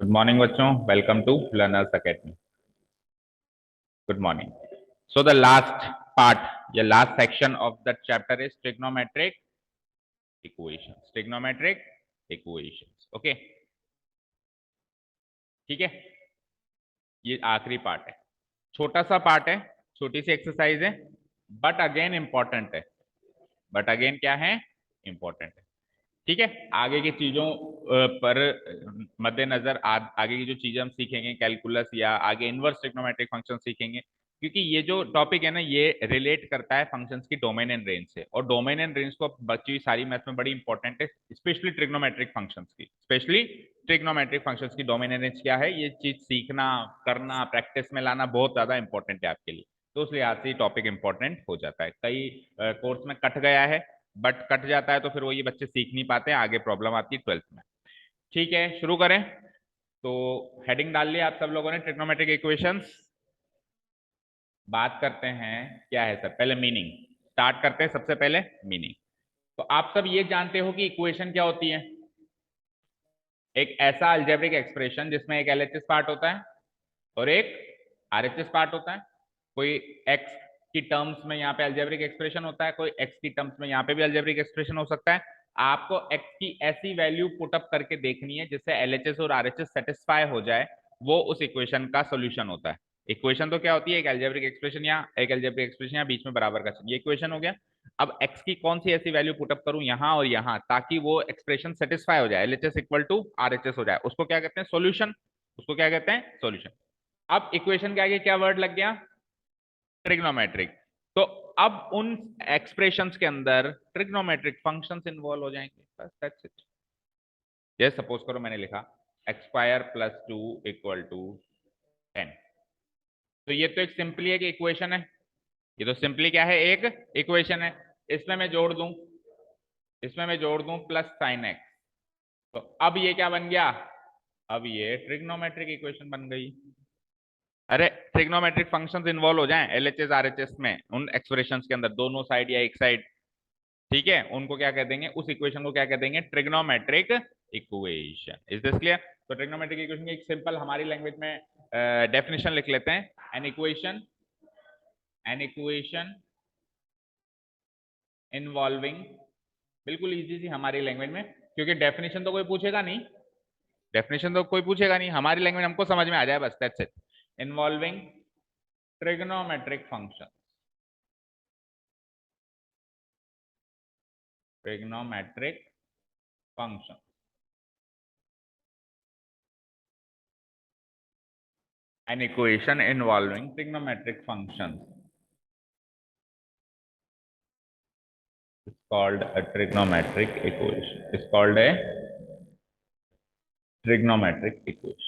Good morning बच्चों, welcome to learners academy. Good morning. So the last part या last section of the chapter is trigonometric equations. Trigonometric equations, okay, ठीक है। ये आखिरी part है, छोटा सा पार्ट है, छोटी सी एक्सरसाइज है, बट अगेन इंपॉर्टेंट है। बट अगेन क्या है? इंपॉर्टेंट है, ठीक है। आगे की चीजों पर मद्देनजर आगे की जो चीजें हम सीखेंगे, कैलकुलस या आगे इनवर्स ट्रिग्नोमेट्रिक फंक्शन सीखेंगे, क्योंकि ये जो टॉपिक है ना, ये रिलेट करता है फंक्शंस की डोमेन एंड रेंज से। और डोमेन एंड रेंज तो बची हुई सारी मैथ में बड़ी इंपॉर्टेंट है, स्पेशली ट्रिग्नोमेट्रिक फंक्शंस की। स्पेशली ट्रिग्नोमेट्रिक फंक्शंस की डोमेन एंड रेंज क्या है, ये चीज सीखना, करना, प्रैक्टिस में लाना बहुत ज्यादा इंपॉर्टेंट है आपके लिए। तो उस लिहाज से टॉपिक इंपॉर्टेंट हो जाता है। कई कोर्स में कट गया है, बट कट जाता है तो फिर वो ये बच्चे सीख नहीं पाते, आगे प्रॉब्लम आती है 12th में। ठीक है, शुरू करें। तो हेडिंग डाल लिया आप सब लोगों ने, ट्रिग्नोमेट्रिक इक्वेशंस। बात करते हैं क्या है सर, पहले मीनिंग स्टार्ट करते हैं। सबसे पहले मीनिंग। तो आप सब ये जानते हो कि इक्वेशन क्या होती है? एक ऐसा अलजेब्रिक एक्सप्रेशन जिसमें एक एलएचएस पार्ट होता है और एक आरएचएस पार्ट होता है। कोई एक्स की टर्म्स में यहाँ पे अलजेब्रिक एक्सप्रेशन होता है, कोई एक्स की टर्म्स में यहाँ पे भी अलजेब्रिक एक्सप्रेशन हो सकता है। आपको एक्स की ऐसी वैल्यू पुट अप करके देखनी है जिससे एलएचएस और आरएचएस सेटिस्फाई हो जाए, वो उस इक्वेशन का सोल्यूशन होता है। इक्वेशन तो क्या होती है? एक अलजेब्रिक एक्सप्रेशन या एक अलजेब्रिक एक्सप्रेशन या बीच में बराबर का चिन्ह, ये इक्वेशन हो गया। अब एक्स की कौन सी ऐसी वैल्यू पुटअप करूं यहां और यहां ताकि वो एक्सप्रेशन सेटिस्फाई हो जाए, एलएचएस इक्वल टू आरएचएस हो जाए, उसको क्या कहते हैं? सॉल्यूशन। उसको क्या कहते हैं? सॉल्यूशन। अब इक्वेशन के आगे क्या वर्ड लग गया? ट्रिग्नोमेट्रिक। तो अब उन एक्सप्रेशंस के अंदर ट्रिग्नोमेट्रिक फंक्शंस इन्वॉल्व हो जाएंगे, बस दैट्स इट। ये सपोज करो मैंने लिखा x square plus 2 equal to 10। तो ये तो एक सिंपली एक इक्वेशन है। ये तो सिंपली क्या है? एक इक्वेशन है। इसमें मैं जोड़ दूं, इसमें मैं जोड़ दूं प्लस साइन एक्स, तो अब ये क्या बन गया? अब ये ट्रिग्नोमेट्रिक इक्वेशन बन गई। अरे ट्रिग्नोमेट्रिक फंक्शंस इन्वॉल्व हो जाएं एलएचएस आरएचएस में, उन एक्सप्रेशंस के अंदर दोनों साइड या एक साइड, ठीक है, उनको क्या कह देंगे? उस इक्वेशन को क्या कह देंगे? Trigonometric equation. Is this clear? तो ट्रिग्नोमेट्रिक इक्वेशन की एक सिंपल हमारी लैंग्वेज में डेफिनेशन लिख लेते हैं। एन इक्वेशन इन्वॉल्विंग, बिल्कुल इजी सी हमारी लैंग्वेज में, क्योंकि डेफिनेशन तो कोई पूछेगा नहीं, डेफिनेशन तो कोई पूछेगा नहीं, हमारी लैंग्वेज हमको समझ में आ जाए बस, that's it. Involving trigonometric function, trigonometric function, an equation involving trigonometric functions is called a trigonometric equation, is called a trigonometric equation.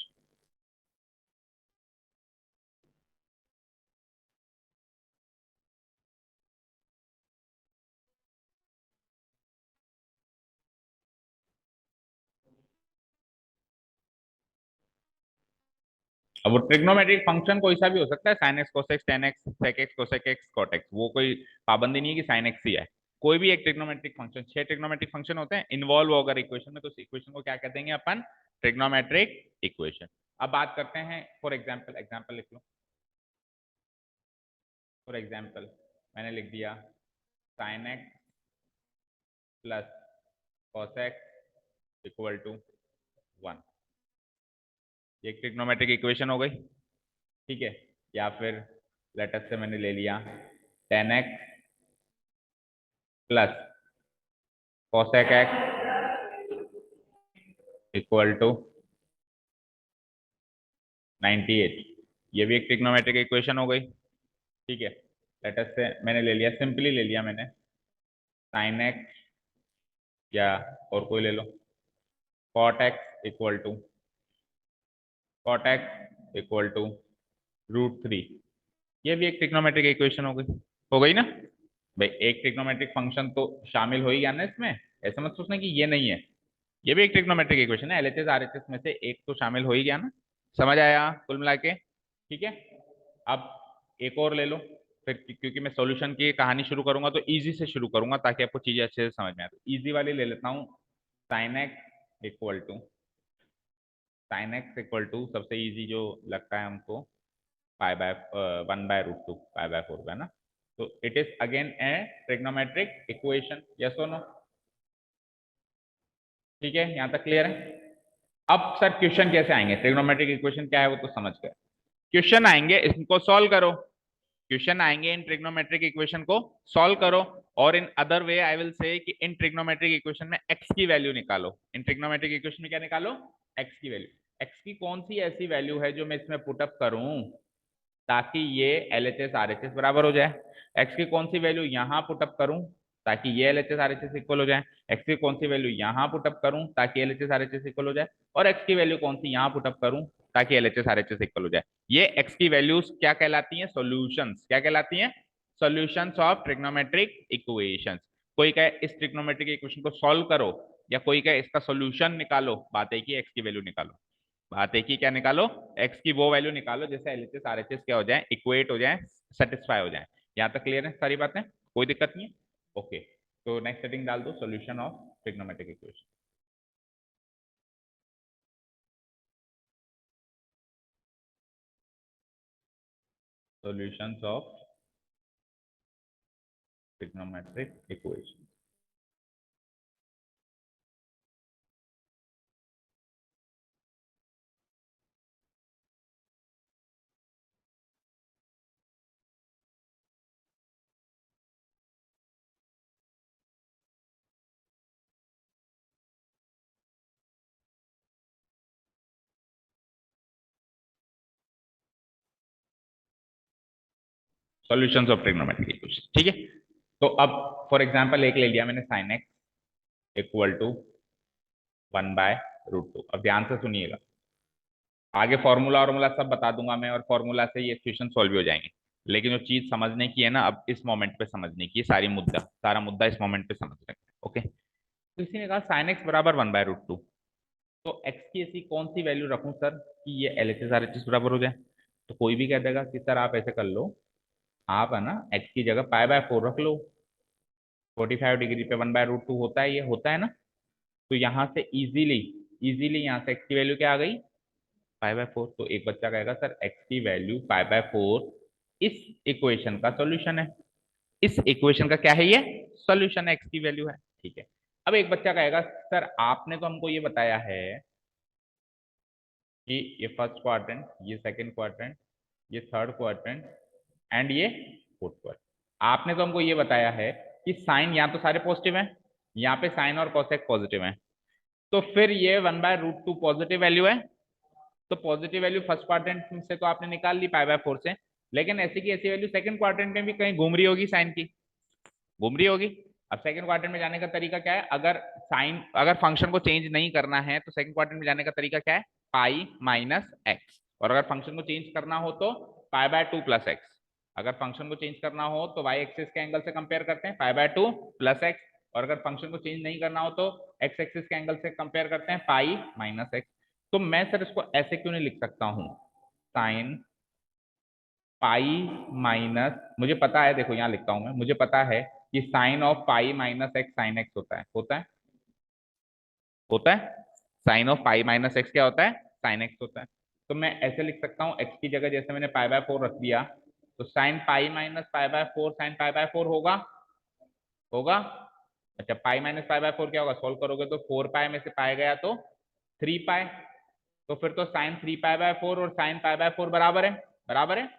अब वो ट्रिग्नोमेट्रिक फंक्शन कोई सा भी हो सकता है, sine x cosec x tan x sec x cosec x cot x, वो कोई पाबंदी नहीं है कि साइन एक्स ही है। कोई भी एक ट्रिग्नोमेट्रिक फंक्शन, 6 ट्रिग्नोमेट्रिक फंक्शन होते हैं इन्वॉल्व अगर इक्वेशन में, तो उस इक्वेशन को क्या कह देंगे अपन? Trigonometric equation. अब बात करते हैं, फॉर एग्जाम्पल, एग्जाम्पल लिख लो। फॉर एग्जाम्पल मैंने लिख दिया sine x plus cos x equal to 1। ये एक ट्रिग्नोमेट्रिक इक्वेशन हो गई, ठीक है। या फिर लेटर से मैंने ले लिया tan x plus cosec x equal to 98। ये भी एक ट्रिग्नोमेट्रिक इक्वेशन हो गई, ठीक है। लेटर से मैंने ले लिया, सिंपली ले लिया मैंने साइन एक्स, या और कोई ले लो कॉट एक्स इक्वल टू √3। ये भी एक ट्रिग्नोमेट्रिक इक्वेशन हो गई ना भाई। एक ट्रिग्नोमेट्रिक फंक्शन तो शामिल हो ही गया ना इसमें, ऐसा मत सोचना कि ये नहीं है। ये भी एक ट्रिग्नोमेट्रिक इक्वेशन है, एलएचएस आरएचएस में से एक तो शामिल हो ही गया ना। समझ आया कुल मिला के? ठीक है। अब एक और ले लो फिर, क्योंकि मैं सॉल्यूशन की कहानी शुरू करूंगा तो इजी से शुरू करूंगा ताकि आपको चीजें अच्छे से समझ में आए। तो इजी वाली ले लेता हूँ, sine x equal to sine x equal to सबसे इजी जो लगता है हमको पाई बाय 1/√2 पाई/4 है ना। तो it is again A trigonometric equation, yes और नो। ठीक है, यहाँ तक क्लियर है। अब सर क्वेश्चन कैसे आएंगे, ट्रिग्नोमेट्रिक इक्वेशन क्या है वो तो समझ गए। क्वेश्चन आएंगे, इनको सॉल्व करो। क्वेश्चन आएंगे इन ट्रिग्नोमेट्रिक इक्वेशन को सॉल्व करो। और in other way I will say कि इन ट्रिग्नोमेट्रिक इक्वेशन में एक्स की वैल्यू निकालो। इन ट्रिग्नोमेट्रिक इक्वेशन में क्या निकालो, एक्स की वैल्यू। एक्स की कौन सी ऐसी वैल्यू है जो मैं इसमें पुटअप करूं ताकि ये एलएचएस आरएचएस बराबर हो जाए। एक्स की कौन सी वैल्यू यहाँ पुटअप करूं ताकि ये एलएचएस आरएचएस इक्वल हो जाए। एक्स की कौन सी वैल्यू यहाँ पुटअप करूं ताकि एलएचएस आरएचएस इक्वल हो जाए। और एक्स की वैल्यू कौन सी यहाँ पुटअप करूं ताकि एलएचएस आरएचएस इक्वल हो जाए। ये एक्स की वैल्यूज क्या कहलाती हैं, सॉल्यूशंस। क्या कहलाती हैं, सॉल्यूशंस ऑफ ट्रिग्नोमेट्रिक इक्वेशंस। कोई कहे इस ट्रिग्नोमेट्रिक इक्वेशन को सॉल्व करो, या कोई कहे इसका सॉल्यूशन निकालो, बात है कि एक्स की वैल्यू निकालो। बात है कि क्या निकालो, एक्स की वो वैल्यू निकालो जिससे एलएचएस आरएचएस क्या हो जाए, इक्वेट हो जाए, सेटिस्फाई हो जाए। यहाँ तक क्लियर है सारी बातें, कोई दिक्कत नहीं है। ओके, तो नेक्स्ट सेटिंग डाल दो, solution of trigonometric equation. Solutions of trigonometric equation. Solutions of trigonometric equation, ठीक है। तो अब फॉर एग्जांपल एक ले लिया मैंने, साइन एक्स इक्वल टू 1/√2। अब ध्यान से सुनिएगा, आगे फॉर्मूला वॉर्मूला सब बता दूंगा मैं, और फॉर्मूला से ये क्वेश्चन सॉल्व हो जाएंगे। लेकिन जो चीज समझने की है ना, अब इस मोमेंट पे समझने की है, सारा मुद्दा इस मोमेंट पे समझने का। ओके, तो इसी ने कहा साइन एक्स बराबर 1/√2। तो एक्स की ऐसी कौन सी वैल्यू रखूं सर कि ये L H S R H S बराबर हो जाए। तो कोई भी कह देगा कि सर आप ऐसे कर लो, आप है ना एक्स की जगह पाई/4 रख लो। 45 डिग्री पे 1/√2 होता है, ये होता है ना। तो यहाँ से इजीली इजीली यहाँ से एक्स की वैल्यू क्या आ गई, पाई/4। तो एक बच्चा कहेगा सर एक्स की वैल्यू पाई/4 इस इक्वेशन का सॉल्यूशन है। इस इक्वेशन का क्या है, ये सॉल्यूशन है, एक्स की वैल्यू है। ठीक है। अब एक बच्चा कहेगा सर आपने तो हमको ये बताया है कि ये फर्स्ट क्वाड्रेंट, ये सेकंड क्वाड्रेंट, ये थर्ड क्वाड्रेंट एंड ये फोर्थ क्वाड्रेंट। आपने तो हमको ये बताया है कि साइन यहाँ तो सारे पॉजिटिव हैं, यहाँ पे साइन और कोसेक पॉजिटिव हैं। तो फिर ये 1/√2 पॉजिटिव वैल्यू है। तो पॉजिटिव वैल्यू फर्स्ट क्वाड्रेंट से तो आपने निकाल ली पाई/4 से, लेकिन ऐसी की ऐसी वैल्यू सेकंड क्वाड्रेंट में भी कहीं घूम रही होगी, साइन की घूम रही होगी। अब सेकंड क्वाड्रेंट में जाने का तरीका क्या है, अगर फंक्शन को चेंज नहीं करना है तो सेकंड क्वाड्रेंट में जाने का तरीका क्या है, पाई-x। और अगर फंक्शन को चेंज करना हो तो पाई/2 + x। अगर फंक्शन को चेंज करना हो तो वाई एक्सिस के एंगल से कंपेयर करते हैं, पाई/2 + x। और अगर फंक्शन को चेंज नहीं करना हो तो एक्स एक्सिस के एंगल से कंपेयर करते हैं, पाई-x। तो मैं सर इसको ऐसे क्यों नहीं लिख सकता हूं, साइन पाई माइनस, मुझे पता है, देखो यहाँ लिखता हूं मैं, मुझे पता है कि साइन ऑफ पाई-x साइन एक्स होता है, होता है। साइन ऑफ पाई-x क्या होता है, साइन एक्स होता है। तो मैं ऐसे लिख सकता हूँ, एक्स की जगह जैसे मैंने पाई/4 रख दिया, तो साइन पाई-पाई/4 साइन पाई/4 होगा, होगा। अच्छा, पाई-पाई/4 क्या होगा, सोल्व करोगे तो 4 पाई में से पाई गया तो 3 पाई। तो फिर तो साइन 3 पाई/4 और साइन पाई/4 बराबर है, बराबर है।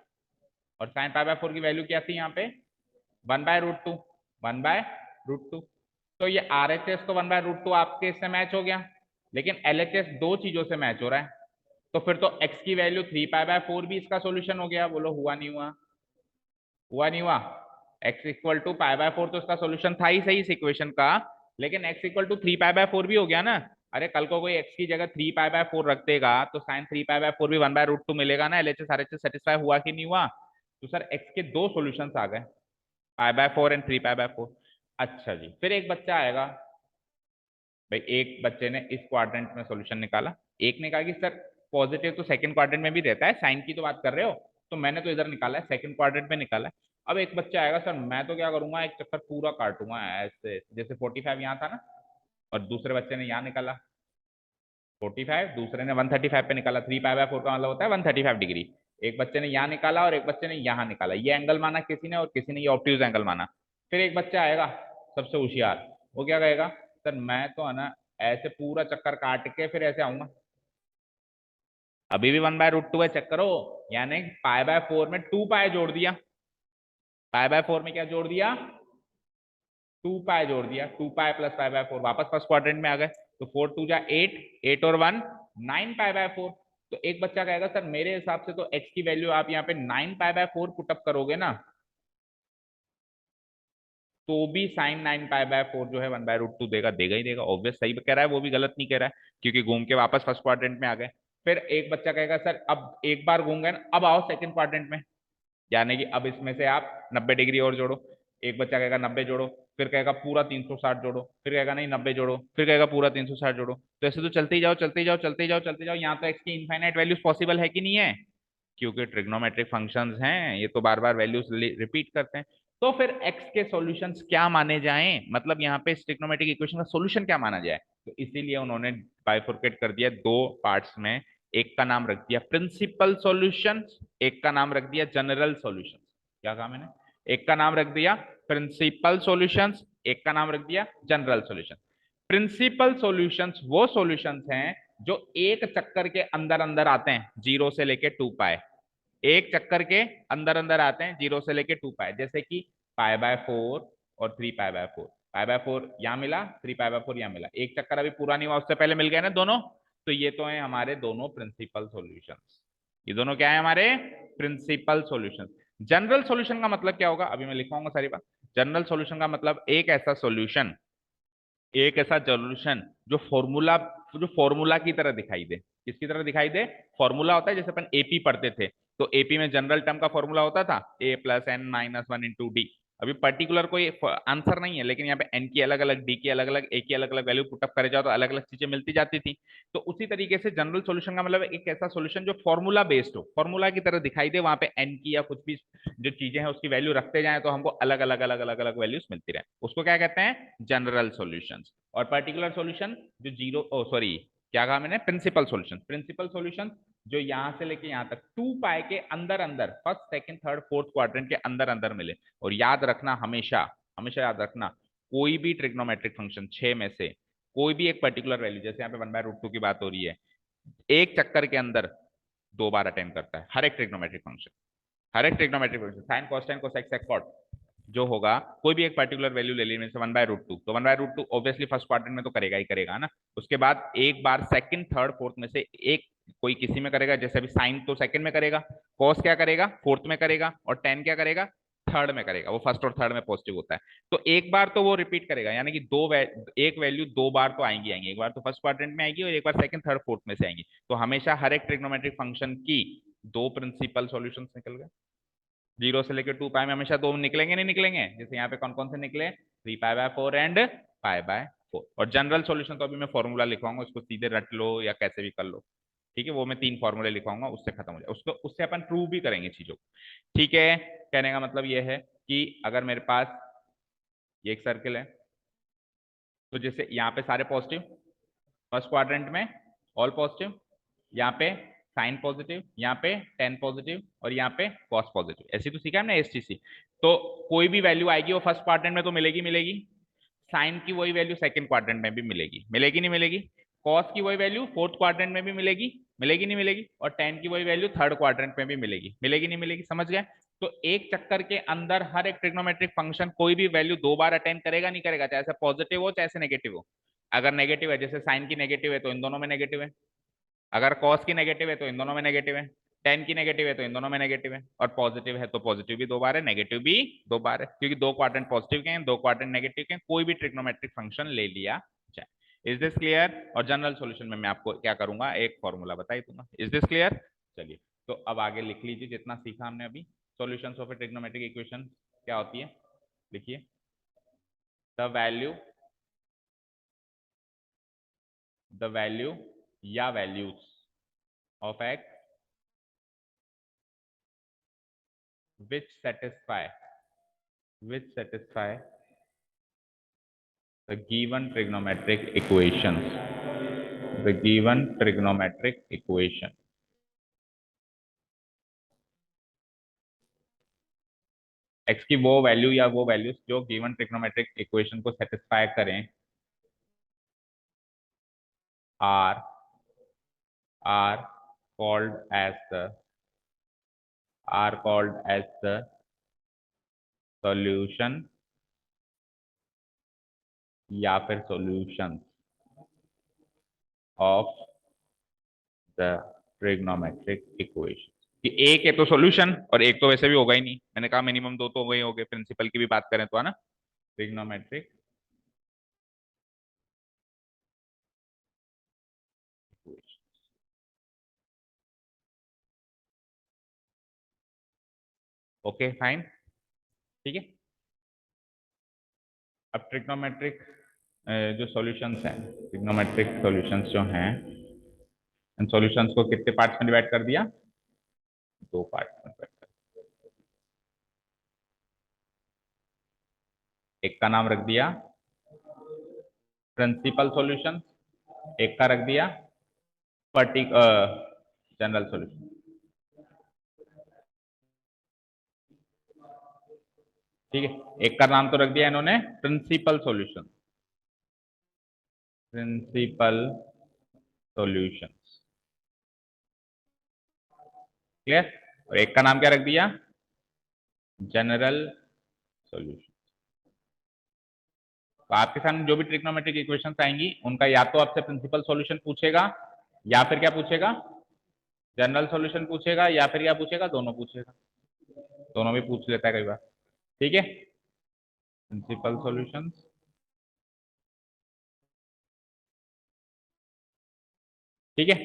और साइन पाई/4 की वैल्यू क्या थी यहाँ पे, 1/√2, 1/√2। तो ये RHS तो 1/√2 आपके इससे मैच हो गया, लेकिन LHS दो चीजों से मैच हो रहा है। तो फिर तो x की वैल्यू 3 पाई/4 भी इसका सॉल्यूशन हो गया। बोलो हुआ नहीं हुआ, हुआ नहीं हुआ। x इक्वल टू पाई/4 तो इसका सॉल्यूशन था ही सही इस इक्वेशन का, लेकिन x इक्वल टू 3 पाई/4 भी हो गया ना। अरे कल को कोई x की जगह 3 पाई/4 रख देगा तो साइन 3 पाई/4 भी 1/√2 मिलेगा ना। LHS RHS सेटिस्फाई हुआ कि नहीं हुआ। तो सर x के दो सॉल्यूशंस आ गए, पाई/4 एंड 3 पाई/4। अच्छा जी, फिर एक बच्चा आएगा, भाई एक बच्चे ने इस क्वाड्रेंट में सॉल्यूशन निकाला, एक ने कहा कि सर पॉजिटिव तो सेकंड क्वाड्रेंट में भी रहता है, साइन की तो बात कर रहे हो, तो मैंने तो इधर निकाला है, सेकंड क्वाड्रेंट में निकाला है। अब एक बच्चा आएगा, सर मैं तो क्या करूंगा, एक चक्कर पूरा काटूंगा ऐसे, जैसे 45 यहाँ था ना, और दूसरे बच्चे ने यहाँ निकाला, 45, दूसरे ने 135 पे निकाला। 3 पाई बाय 4 का मतलब होता है 135 डिग्री। एक बच्चे ने यहाँ निकाला और एक बच्चे ने यहाँ निकाला, ये एंगल माना किसी ने और किसी ने ये ऑब्ट्यूज एंगल माना। फिर एक बच्चा आएगा सबसे होशियार, वो क्या कहेगा, सर मैं तो है ना ऐसे पूरा चक्कर काट के फिर ऐसे आऊंगा। अभी भी 1/√2 है, चेक करो, यानी पाई बाय 4 में 2 पाई जोड़ दिया। पाई बाय 4 में क्या जोड़ दिया, 2 पाई जोड़ दिया। 2 पाई प्लस पाई बाय 4, वापस फर्स्ट क्वाड्रेंट में आ गए। तो 4 2 जा 8, 8 और 1 9 पाई बाय 4। तो एक बच्चा कहेगा सर मेरे हिसाब से तो x की वैल्यू आप यहाँ पे 9 पाई बाय 4 पुटअप करोगे ना, तो भी साइन 9 पाई बाय 4 जो है 1/√2 देगा, देगा ही देगा। ऑब्वियस सही कह रहा है, वो भी गलत नहीं कह रहा है, क्योंकि घूम के वापस फर्स्ट क्वाड्रेंट में आ गए। फिर एक बच्चा कहेगा सर अब एक बार घूम गए ना, अब आओ सेकंड क्वाड्रेंट में, यानी कि अब इसमें से आप 90 डिग्री और जोड़ो। एक बच्चा कहेगा 90 जोड़ो, फिर कहेगा पूरा 360 जोड़ो, फिर कहेगा नहीं 90 जोड़ो, फिर कहेगा पूरा 360 जोड़ो। तो ऐसे तो चलते ही जाओ चलते ही जाओ चलते ही जाओ चलते जाओ, यहाँ तो एक्स की इनफाइनाइट वैल्यूज पॉसिबल है कि नहीं है, क्योंकि ट्रिग्नोमेट्रिक फंक्शंस हैं ये तो बार बार वैल्यूज रिपीट करते हैं। तो फिर एक्स के सॉल्यूशंस क्या माने जाएं, मतलब यहाँ पे ट्रिग्नोमेट्रिक इक्वेशन का सॉल्यूशन क्या माना जाए, तो इसीलिए उन्होंने बाइफोर्केट कर दिया दो पार्ट्स में। एक का नाम रख दिया प्रिंसिपल सॉल्यूशन, एक का नाम रख दिया जनरल सॉल्यूशन। क्या कहा मैंने, एक का नाम रख दिया प्रिंसिपल सॉल्यूशंस, एक का नाम रख दिया जनरल सॉल्यूशन। प्रिंसिपल सॉल्यूशंस वो सॉल्यूशंस हैं जो एक चक्कर के अंदर अंदर आते हैं, 0 से लेके 2 पाई। एक चक्कर के अंदर अंदर आते हैं 0 से लेके 2 पाई, जैसे कि पाई बाय 4 और 3 पाई बाय 4। पाई बाय 4 यहाँ मिला, 3 पाई बाय 4 यहाँ मिला, एक चक्कर अभी पूरा नहीं हुआ उससे पहले मिल गया ना दोनों। तो ये तो है हमारे दोनों प्रिंसिपल सॉल्यूशंस, ये दोनों क्या है हमारे प्रिंसिपल सॉल्यूशंस। जनरल सॉल्यूशन का मतलब क्या होगा, अभी मैं लिखवाऊंगा सारी बात। जनरल सॉल्यूशन का मतलब एक ऐसा सॉल्यूशन, एक ऐसा सॉल्यूशन जो फॉर्मूला की तरह दिखाई दे। किसकी तरह दिखाई दे, फॉर्मूला होता है, जैसे अपन एपी पढ़ते थे, तो एपी में जनरल टर्म का फॉर्मूला होता था a+n-1 × d। अभी पर्टिकुलर कोई आंसर नहीं है, लेकिन यहाँ पे एन की अलग अलग, डी की अलग अलग, ए की अलग अलग वैल्यू पुटअप करे जाओ तो अलग अलग चीजें मिलती जाती थी। तो उसी तरीके से जनरल सॉल्यूशन का मतलब एक ऐसा सॉल्यूशन जो फॉर्मूला बेस्ड हो, फॉर्मूला की तरह दिखाई दे, वहां पे एन की या कुछ भी जो चीजें हैं उसकी वैल्यू रखते जाएं तो हमको अलग अलग अलग अलग अलग वैल्यूज मिलती रहे, उसको क्या कहते हैं जनरल सॉल्यूशन। और पर्टिकुलर सॉल्यूशन जो जीरो, ओ सॉरी क्या कहा मैंने, प्रिंसिपल सॉल्यूशन। प्रिंसिपल सॉल्यूशन जो यहां से लेके यहां तक 2 पाई के अंदर अंदर first second third fourth quadrant के अंदर अंदर मिले। और याद रखना हमेशा, हमेशा याद रखना, कोई भी ट्रिग्नोमेट्रिक फंक्शन 6 में से कोई भी एक पर्टिकुलर वैल्यू, जैसे यहाँ पे 1/√2 की बात हो रही है, एक चक्कर के अंदर 2 बार अटेंड करता है हर एक ट्रिग्नोमेट्रिक फंक्शन। हर एक trigonometric function sine cosine cosec sec cot जो होगा, कोई भी एक पर्टिकुलर वैल्यू ले ली, जैसे 1/√2, तो 1/√2 ऑब्वियसली फर्स्ट क्वाड्रेंट में तो करेगा ही करेगा ना। उसके बाद एक बार सेकंड थर्ड फोर्थ में से एक कोई किसी में करेगा, जैसे अभी साइन तो सेकंड में करेगा, कॉस क्या करेगा फोर्थ में करेगा, और टेन क्या करेगा थर्ड में करेगा, वो फर्स्ट और थर्ड में पॉजिटिव होता है। तो एक बार तो वो रिपीट करेगा, यानी कि एक वैल्यू 2 बार तो आएंगी आएंगी, एक बार तो फर्स्ट क्वाड्रेंट में आएगी और एक बार सेकंड थर्ड फोर्थ में से आएंगी। तो हमेशा हर एक ट्रिग्नोमेट्रिक फंक्शन की दो प्रिंसिपल सॉल्यूशंस निकल गए। 0 से लेकर 2 पाई में हमेशा दो निकलेंगे नहीं निकलेंगे, जैसे यहाँ पे कौन कौन से निकले, 3 pi by 4 and pi by 4। और जनरल सॉल्यूशन तो अभी मैं फॉर्मूला लिखवाऊंगा, उसको सीधे रट लो या कैसे भी कर लो, ठीक है, वो मैं 3 फॉर्मूले लिखवाऊंगा, उससे खत्म हो जाए, उसको उससे अपन प्रूव भी करेंगे चीजों को। ठीक है, कहने का मतलब ये है कि अगर मेरे पास ये एक सर्किल है, तो जैसे यहाँ पे सारे पॉजिटिव, फर्स्ट क्वाड्रेंट में ऑल पॉजिटिव, यहाँ पे साइन पॉजिटिव, यहाँ पे टेन पॉजिटिव और यहाँ पे कॉस पॉजिटिव, ऐसी तो सीखा है हमने एसटीसी। तो कोई भी वैल्यू आएगी वो फर्स्ट क्वाड्रेंट में तो मिलेगी मिलेगी, साइन की वही वैल्यू सेकंड क्वाड्रेंट में भी मिलेगी मिलेगी नहीं मिलेगी, कॉस की वही वैल्यू फोर्थ क्वाड्रेंट में भी मिलेगी मिलेगी नहीं मिलेगी, और टेन की वही वैल्यू थर्ड क्वाड्रेंट में भी मिलेगी मिलेगी नहीं मिलेगी, समझ गए। तो एक चक्कर के अंदर हर एक ट्रिग्नोमेट्रिक फंक्शन कोई भी वैल्यू 2 बार अटेंड करेगा नहीं करेगा, चाहे पॉजिटिव हो चाहे नेगेटिव हो। अगर नेगेटिव है, जैसे साइन की नेगेटिव है तो इन दोनों में नेगेटिव है, अगर कॉस की नेगेटिव है तो इन दोनों में नेगेटिव है, टेन की नेगेटिव है तो इन दोनों में नेगेटिव है, और पॉजिटिव है तो पॉजिटिव भी 2 बार है, नेगेटिव भी 2 बार है, क्योंकि दो क्वाड्रेंट पॉजिटिव के हैं, दो क्वाड्रेंट नेगेटिव के हैं, कोई भी ट्रिग्नोमेट्रिक फंक्शन ले लिया जाए। Is this clear. और जनरल सॉल्यूशन में मैं आपको क्या करूंगा, एक फॉर्मूला बता ही दूंगा। इज दिस क्लियर, चलिए तो अब आगे लिख लीजिए जितना सीखा हमने अभी। Solutions of A trigonometric equation क्या होती है, लिखिए, द वैल्यू या values of x which satisfy the given trigonometric equations the given trigonometric equation. x की वो वैल्यू या वो वैल्यूज जो गिवन ट्रिग्नोमेट्रिक इक्वेशन को सेटिस्फाई करें are called as the solution या फिर solutions of the trigonometric equation. कि एक है तो सॉल्यूशन और एक तो वैसे भी होगा ही नहीं, मैंने कहा मिनिमम दो तो वही हो गए, प्रिंसिपल की भी बात करें तो है ना, ट्रिग्नोमेट्रिक इक्वेशन. ओके फाइन, ठीक है. अब ट्रिग्नोमेट्रिक जो सॉल्यूशंस हैं, ट्रिग्नोमेट्रिक सॉल्यूशंस जो हैं, इन सॉल्यूशंस को कितने पार्ट्स में डिवाइड कर दिया, दो पार्ट में डिवाइड कर. एक का नाम रख दिया प्रिंसिपल सॉल्यूशन, एक का रख दिया जनरल सॉल्यूशन. ठीक है, एक का नाम तो रख दिया इन्होंने principal solution, principal solution, clear. और एक का नाम क्या रख दिया, जनरल सॉल्यूशन. तो आपके सामने जो भी ट्रिग्नोमेट्रिक इक्वेशंस आएंगी उनका या तो आपसे प्रिंसिपल सॉल्यूशन पूछेगा या फिर क्या पूछेगा, जनरल सॉल्यूशन पूछेगा, या फिर क्या पूछेगा, दोनों पूछेगा. दोनों भी पूछ लेता है कई बार. ठीक है, प्रिंसिपल सॉल्यूशंस, ठीक है.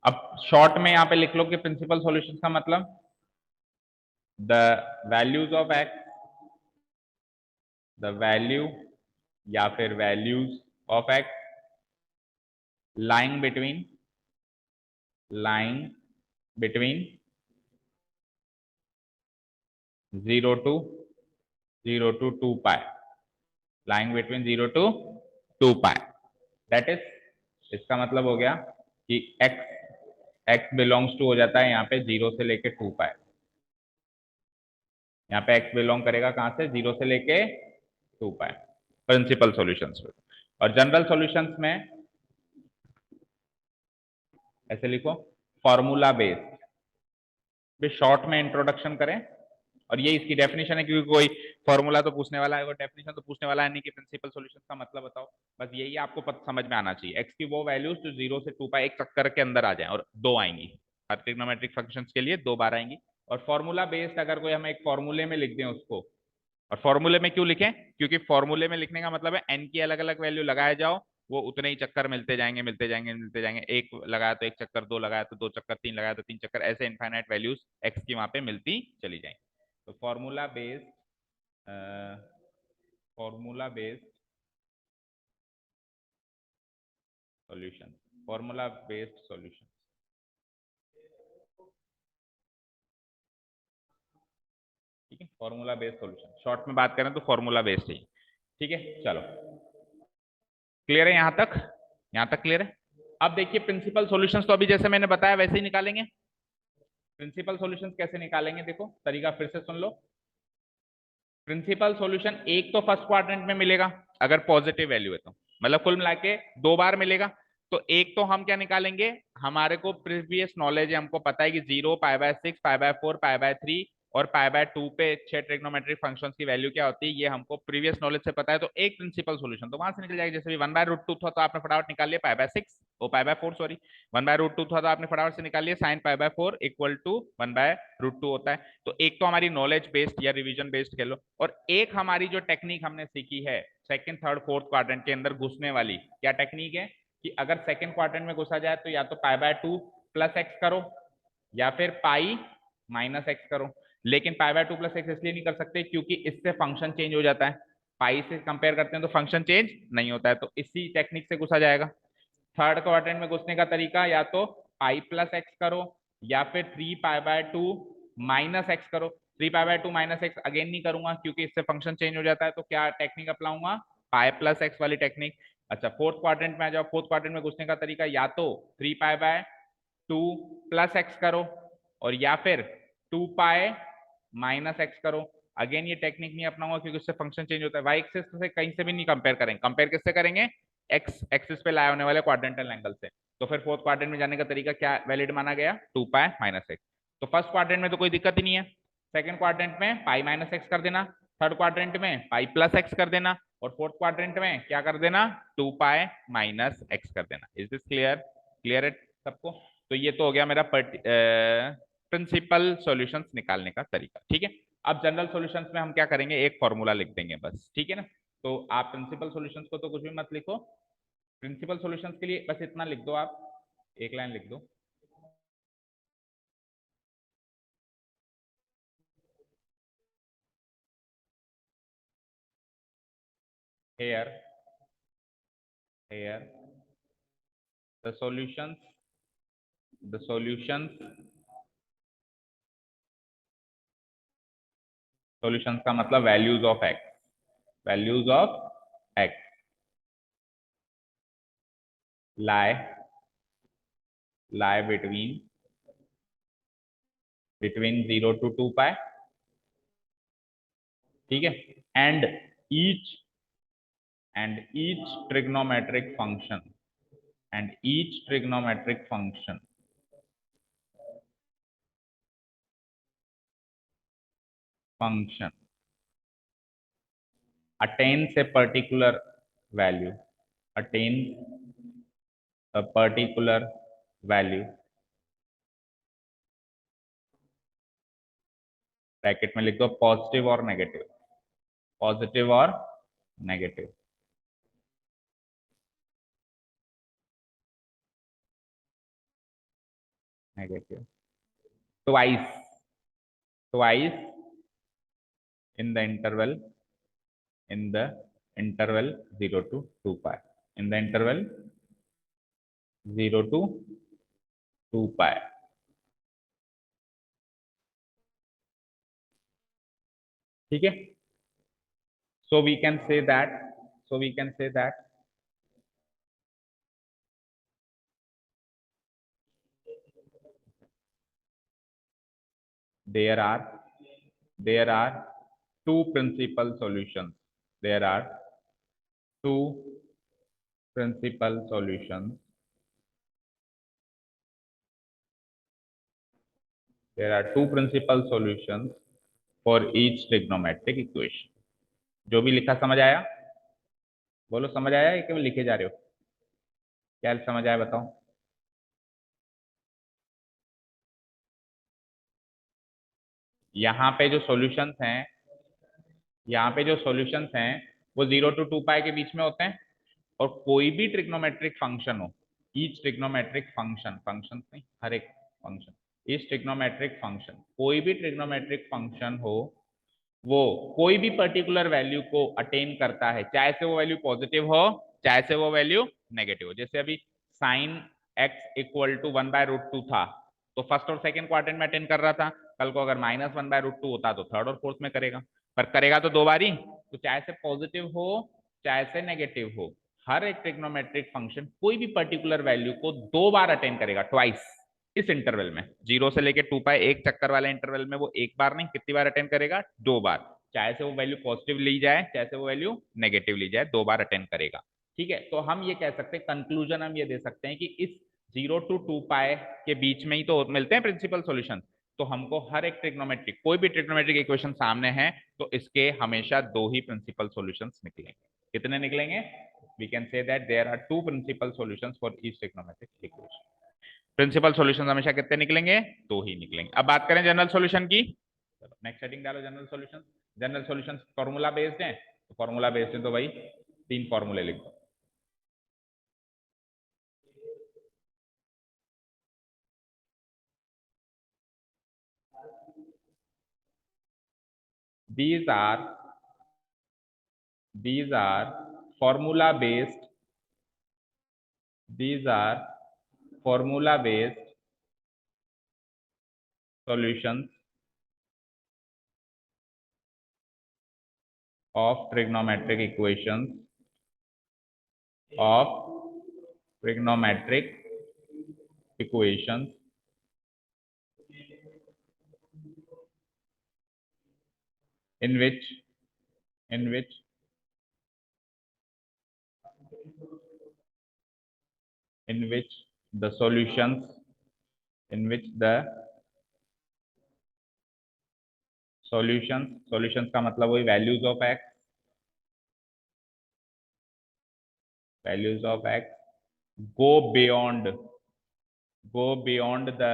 अब शॉर्ट में यहां पे लिख लो कि प्रिंसिपल सॉल्यूशंस का मतलब the values of x, the value या फिर values of x lying between 0 to 2 pi, lying between 0 to 2 pi. That is, इसका मतलब हो गया कि x बिलोंग्स टू हो जाता है यहाँ पे 0 से लेके 2 पाई. यहाँ पे x बिलोंग करेगा कहां से, 0 से लेके 2 पाई प्रिंसिपल सॉल्यूशंस में. और जनरल सॉल्यूशंस में ऐसे लिखो फॉर्मूला बेस्ड. शॉर्ट में इंट्रोडक्शन करें, और ये इसकी डेफिनेशन है, क्योंकि कोई फॉर्मूला तो पूछने वाला है, वो डेफिनेशन तो पूछने वाला है नहीं कि प्रिंसिपल सॉल्यूशन का मतलब बताओ. बस यही आपको समझ में आना चाहिए, एक्स की वो वैल्यूज जो 0 से 2 पाई एक चक्कर के अंदर आ जाए, और दो आएंगी हर ट्रिग्नोमेट्रिक फंक्शंस के लिए, दो बार आएंगी. और फॉर्मूला बेस्ड अगर कोई हम एक फॉर्मूले में लिख दें उसको, और फॉर्मूले में क्यों लिखें, क्योंकि फॉर्मूले में लिखने का मतलब है एन की अलग अलग वैल्यू लगाए जाओ, वो उतने ही चक्कर मिलते जाएंगे मिलते जाएंगे मिलते जाएंगे. एक लगाया तो एक चक्कर, दो लगाया तो दो चक्कर, तीन लगाया तो तीन चक्कर, ऐसे इनफाइनाइट वैल्यूज एक्स की वहां पे मिलती चली जाएंगी. तो formula based solution, formula based solution, ठीक है. फॉर्मूला बेस्ड सॉल्यूशन, शॉर्ट में बात करें तो फॉर्मूला बेस्ड ही, ठीक है. चलो क्लियर है यहां तक, यहां तक क्लियर है. अब देखिए प्रिंसिपल सॉल्यूशंस तो अभी जैसे मैंने बताया वैसे ही निकालेंगे. प्रिंसिपल सॉल्यूशंस कैसे निकालेंगे, देखो तरीका फिर से सुन लो. प्रिंसिपल सॉल्यूशन एक तो फर्स्ट क्वाड्रेंट में मिलेगा अगर पॉजिटिव वैल्यू है तो, मतलब कुल मिला के दो बार मिलेगा. तो एक तो हम क्या निकालेंगे, हमारे को प्रीवियस नॉलेज है, हमको पता है कि 0, π/6, π/4, π/3 और π/2 पे 6 ट्रिग्नोमेट्रिक फंक्शंस की वैल्यू क्या होती है, ये हमको प्रीवियस नॉलेज से पता है. तो एक प्रिंसिपल सॉल्यूशन तो वहां से निकल जाएगा. जैसे भी 1/√2 था तो आपने फटाफट निकाल लिया π/6, ओ π/4 सॉरी, 1/√2 था तो आपने फटाफट से निकाल लिया sin π/4 इक्वल टू 1/√2 होता है. तो एक तो हमारी नॉलेज बेस्ड या रिवीजन बेस्ड कह लो, और एक हमारी जो टेक्निक हमने सीखी है सेकंड थर्ड फोर्थ क्वाड्रेंट के अंदर घुसने वाली, क्या टेक्निक है कि अगर सेकंड क्वाड्रेंट में घुसा जाए तो या तो π/2 + x करो या फिर पाई -x करो. लेकिन π/2 + x इसलिए नहीं कर सकते क्योंकि इससे फंक्शन चेंज हो जाता है, पाई से कंपेयर करते हैं तो फंक्शन चेंज नहीं होता है. तो इसी टेक्निक से घुसा जाएगा. थर्ड क्वाड्रेंट में घुसने का तरीका या तो पाई + x करो या फिर 3π/2 -x करो. 3π/2 -x अगेन नहीं करूंगा क्योंकि इससे फंक्शन चेंज हो जाता है. तो क्या टेक्निक अपनाऊंगा, पाई + x वाली टेक्निक. अच्छा फोर्थ क्वाड्रेंट में आ जाओ। फोर्थ क्वाड्रेंट में घुसने का तरीका या तो 3 पाई बाय 2 प्लस एक्स करो, और या फिर 2 पाई माइनस एक्स करो। अगेन ये टेक्निक नहीं अपनाऊंगा क्योंकि उससे फंक्शन चेंज होता है। वाई एक्सिस से कहीं से भी नहीं कंपेयर करेंगे। कंपेयर किससे करेंगे? एक्स एक्सिस पे लाए होने वाले क्वाड्रेंटल एंगल से। तो फिर फोर्थ क्वाड्रेंट में जाने का तरीका क्या वैलिड माना गया? 2 पाई माइनस एक्स। तो फर्स्ट क्वाड्रेंट में तो कोई दिक्कत ही नहीं है। सेकंड क्वाड्रेंट में पाई माइनस एक्स कर देना, थर्ड क्वाड्रेंट में पाई प्लस एक्स कर देना, और फोर्थ क्वाड्रेंट में क्या कर देना? 2 पाई माइनस एक्स कर देना। Is this clear? क्लियर है सबको? तो ये तो हो गया मेरा प्रिंसिपल सॉल्यूशंस निकालने का तरीका। ठीक है, अब जनरल सॉल्यूशंस में हम क्या करेंगे, एक फॉर्मूला लिख देंगे बस। ठीक है ना? तो आप प्रिंसिपल सॉल्यूशंस को तो कुछ भी मत लिखो, प्रिंसिपल सॉल्यूशंस के लिए बस इतना लिख दो, आप एक लाइन लिख दो। Here here the solutions the solutions solutions का मतलब values of x, values of x lie lie between 0 to 2 pi. ठीक है, and each each trigonometric function and each trigonometric function attains a particular value, attains a particular value, bracket में लिख दो positive और negative, positive और negative. Negative twice twice in the interval in the interval 0 to 2 pi, in the interval 0 to 2 pi. ठीक है, so we can say that so we can say that there are there are two principal solutions, there are two principal solutions, there are two principal solutions for each trigonometric equation। जो भी लिखा समझ आया? बोलो समझ आया या केवल लिखे जा रहे हो? क्या समझ आया बताओ? यहाँ पे जो सॉल्यूशंस हैं, यहाँ पे जो सॉल्यूशंस हैं वो 0 to 2 पाई के बीच में होते हैं। और कोई भी ट्रिग्नोमेट्रिक फंक्शन हो, ईच ट्रिग्नोमेट्रिक फंक्शन, फंक्शन नहीं हर एक फंक्शन, ईच ट्रिग्नोमेट्रिक फंक्शन, कोई भी ट्रिग्नोमेट्रिक फंक्शन हो वो कोई भी पर्टिकुलर वैल्यू को अटेन करता है, चाहे से वो वैल्यू पॉजिटिव हो चाहे से वो वैल्यू नेगेटिव हो। जैसे अभी साइन एक्स इक्वल टू 1/√2 था तो फर्स्ट और सेकंड क्वाड्रेंट में अटेन कर रहा था। कल को अगर -1/√2 होता तो थर्ड और फोर्थ में करेगा, पर करेगा तो दो बार ही। तो चाहे से पॉजिटिव हो चाहे से नेगेटिव हो, हर एक ट्रिग्नोमेट्रिक फंक्शन कोई भी पर्टिकुलर वैल्यू को दो बार अटेन करेगा, ट्वाइस। इस इंटरवल में 0 से लेके 2 पाई एक चक्कर वाले इंटरवल में वो एक बार नहीं कितनी बार अटेंड करेगा? दो बार। चाहे से वो वैल्यू पॉजिटिव ली जाए चाहे से वो वैल्यू नेगेटिव ली जाए, दो बार अटेंड करेगा। ठीक है, तो हम ये कह सकते हैं, कंक्लूजन हम ये दे सकते हैं कि इस 0 to 2 पाई के बीच में ही तो मिलते हैं प्रिंसिपल सॉल्यूशन। तो हमको हर एक ट्रिग्नोमेट्रिक, कोई भी ट्रिग्नोमेट्रिक इक्वेशन सामने है तो इसके हमेशा दो ही प्रिंसिपल सॉल्यूशंस निकलेंगे। कितने निकलेंगे? We can say that there are two principal solutions for each trigonometric equation. Principal solution हमेशा कितने निकलेंगे? दो ही निकलेंगे। अब बात करें जनरल सॉल्यूशन की। चलो नेक्स्ट हेडिंग डालो, general solution. General solution formula based है, तो फॉर्मूला बेस्ड है तो भाई तीन फॉर्मूले लिख दो। these are these are formula based these are formula based solutions of trigonometric equations of trigonometric equations in which in which in which the solutions in which the solutions का मतलब वही values of x go beyond the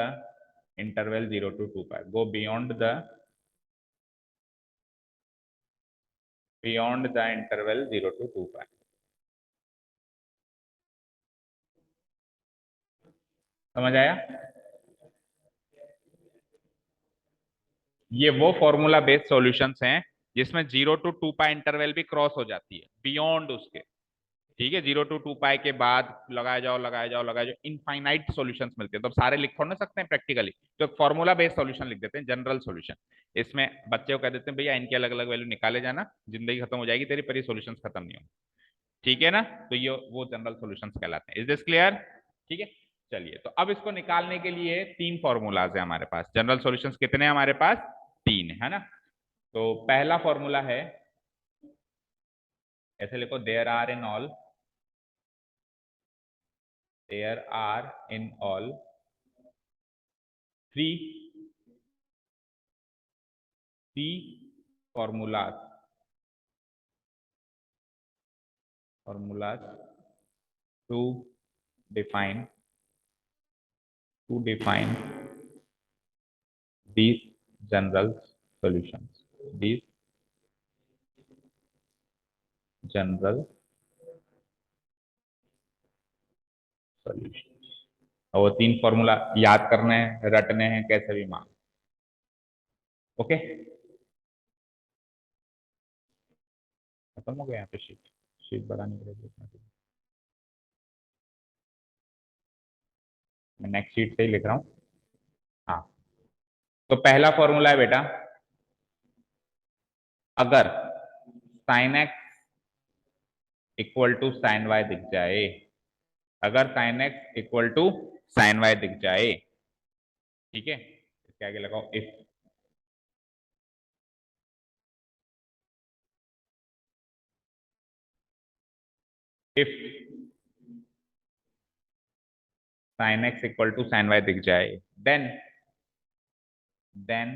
interval 0 to 2 pi, go beyond the interval 0 to 2 pi. समझ आया? ये वो formula based solutions हैं जिसमें 0 to 2 pi interval भी क्रॉस हो जाती है, बियॉन्ड उसके। ठीक है, 0 to 2 पाई के बाद लगाया जाओ इनफाइनाइट सॉल्यूशंस मिलते हैं। तो अब सारे लिख थोड़ ना सकते हैं प्रैक्टिकली, तो फॉर्मूला बेस्ड सॉल्यूशन लिख देते हैं, जनरल सॉल्यूशन। इसमें बच्चे को कह देते हैं भैया इनके अलग अलग वैल्यू निकाले जाना, जिंदगी खत्म हो जाएगी तेरी, पर ये सॉल्यूशंस खत्म नहीं होंगे। ठीक है ना? तो ये वो जनरल सॉल्यूशंस कहलाते हैं। Is this clear? ठीक है, चलिए। तो अब इसको निकालने के लिए तीन फॉर्मूलाज है हमारे पास। जनरल सॉल्यूशंस कितने हैं हमारे पास? तीन है ना? तो पहला फॉर्मूला है, ऐसे लिखो, there are in all three formulas to define these general these general solutions। और वो तीन फॉर्मूला याद करने हैं, रटने हैं, कैसे भी मान। ओके, खत्म हो गया यहाँ पे शीट। शीट बढ़ाने के लिए मैं नेक्स्ट शीट से ही लिख रहा हूँ। हाँ, तो पहला फॉर्मूला है बेटा, अगर sine x equal to sine y दिख जाए, अगर sine x equal to sine y दिख जाए, ठीक है, इसके आगे लगाओ if sine x equal to sine y दिख जाए, देन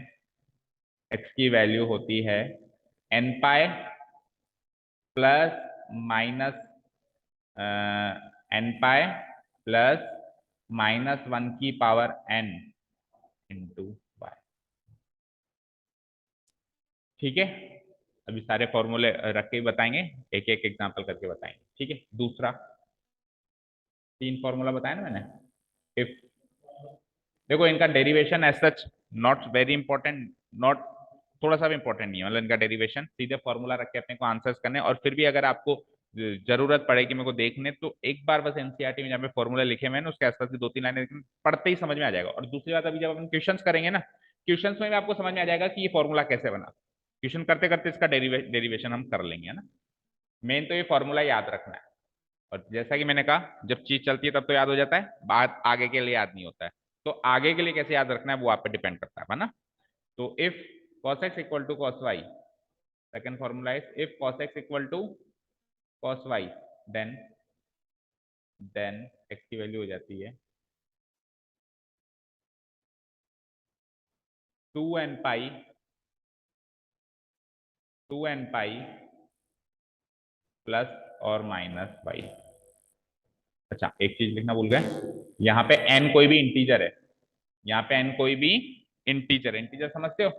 एक्स की वैल्यू होती है n pi plus minus n pi plus -1 की पावर n इंटू वाई। ठीक है, अभी सारे फॉर्मूले रख के बताएंगे, एक एक एग्जांपल करके बताएंगे। ठीक है, दूसरा, तीन फॉर्मूला बताया ना मैंने। इफ, देखो इनका derivation as such not very important, not, थोड़ा सा भी इंपॉर्टेंट नहीं है, मतलब इनका डेरिवेशन सीधे फॉर्मूला रख के अपने को आंसर्स करने। और फिर भी अगर आपको जरूरत पड़ेगी मेरे को देखने, तो एक बार बस एनसीईआरटी में जहाँ पे फॉर्मूला लिखे हुए हैं उसके आसपास की दो तीन लाइनें पढ़ते ही समझ में आ जाएगा। और दूसरी बात, अभी जब अपन क्वेश्चन करेंगे ना, क्वेश्चन में भी आपको समझ में आ जाएगा कि ये फॉर्मूला कैसे बना। क्वेश्चन करते करते इसका डेरिवेशन हम कर लेंगे, है ना। मेन तो ये फॉर्मूला याद रखना है। और जैसा कि मैंने कहा, जब चीज चलती है तब तो याद हो जाता है, बात आगे के लिए याद नहीं होता है। तो आगे के लिए कैसे याद रखना है वो आप पे डिपेंड करता है ना। तो if cos x equal to cos y, second formula is if cos x equal to cos y, then x की वैल्यू हो जाती है 2n पाई प्लस और माइनस y। अच्छा, एक चीज लिखना भूल गए, यहाँ पे n कोई भी इंटीजर है, यहाँ पे n कोई भी इंटीजर है। इंटीजर समझते हो,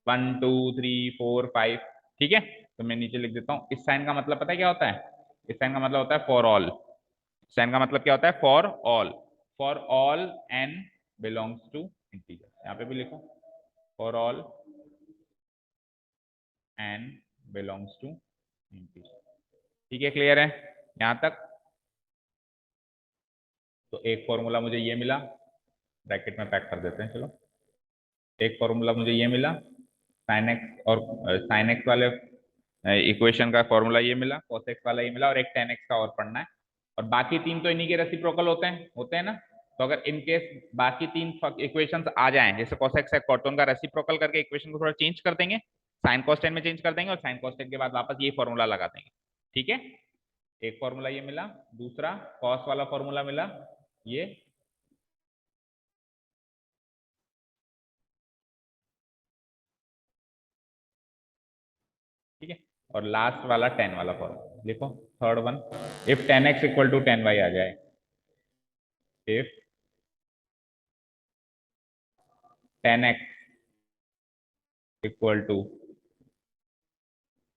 1 2 3 4 5। ठीक है, तो मैं नीचे लिख देता हूँ। इस साइन का मतलब पता है क्या होता है? इस साइन का मतलब होता है फॉर ऑल। साइन का मतलब क्या होता है? For all n belongs to integer. यहाँ पे भी लिखो, for all n belongs to integer. ठीक है, क्लियर है यहाँ तक? तो एक फॉर्मूला मुझे ये मिला, ब्रैकेट में पैक कर देते हैं, चलो। एक फॉर्मूला मुझे ये मिला साइन एक्स, और साइन एक्स वाले इक्वेशन का फॉर्मूला ये मिला, cos x वाला ये मिला, और एक tan x का और पढ़ना है। और बाकी तीन तो इन्हीं के रेसिप्रोकल होते हैं ना। तो अगर इन केस बाकी तीन इक्वेशंस आ जाएं, जैसे cos x है cot, तो उनका रेसिप्रोकल करके इक्वेशन को थोड़ा चेंज कर देंगे, sin cos tan में चेंज कर देंगे और sin cos tan के बाद वापस ये फॉर्मूला लगा देंगे। ठीक है, एक फॉर्मूला ये मिला, दूसरा cos वाला फॉर्मूला मिला ये, ठीक है, और लास्ट वाला tan वाला फॉर्मूला लिखो, third one, if tan x equal to tan y आ जाए, if tan x equal to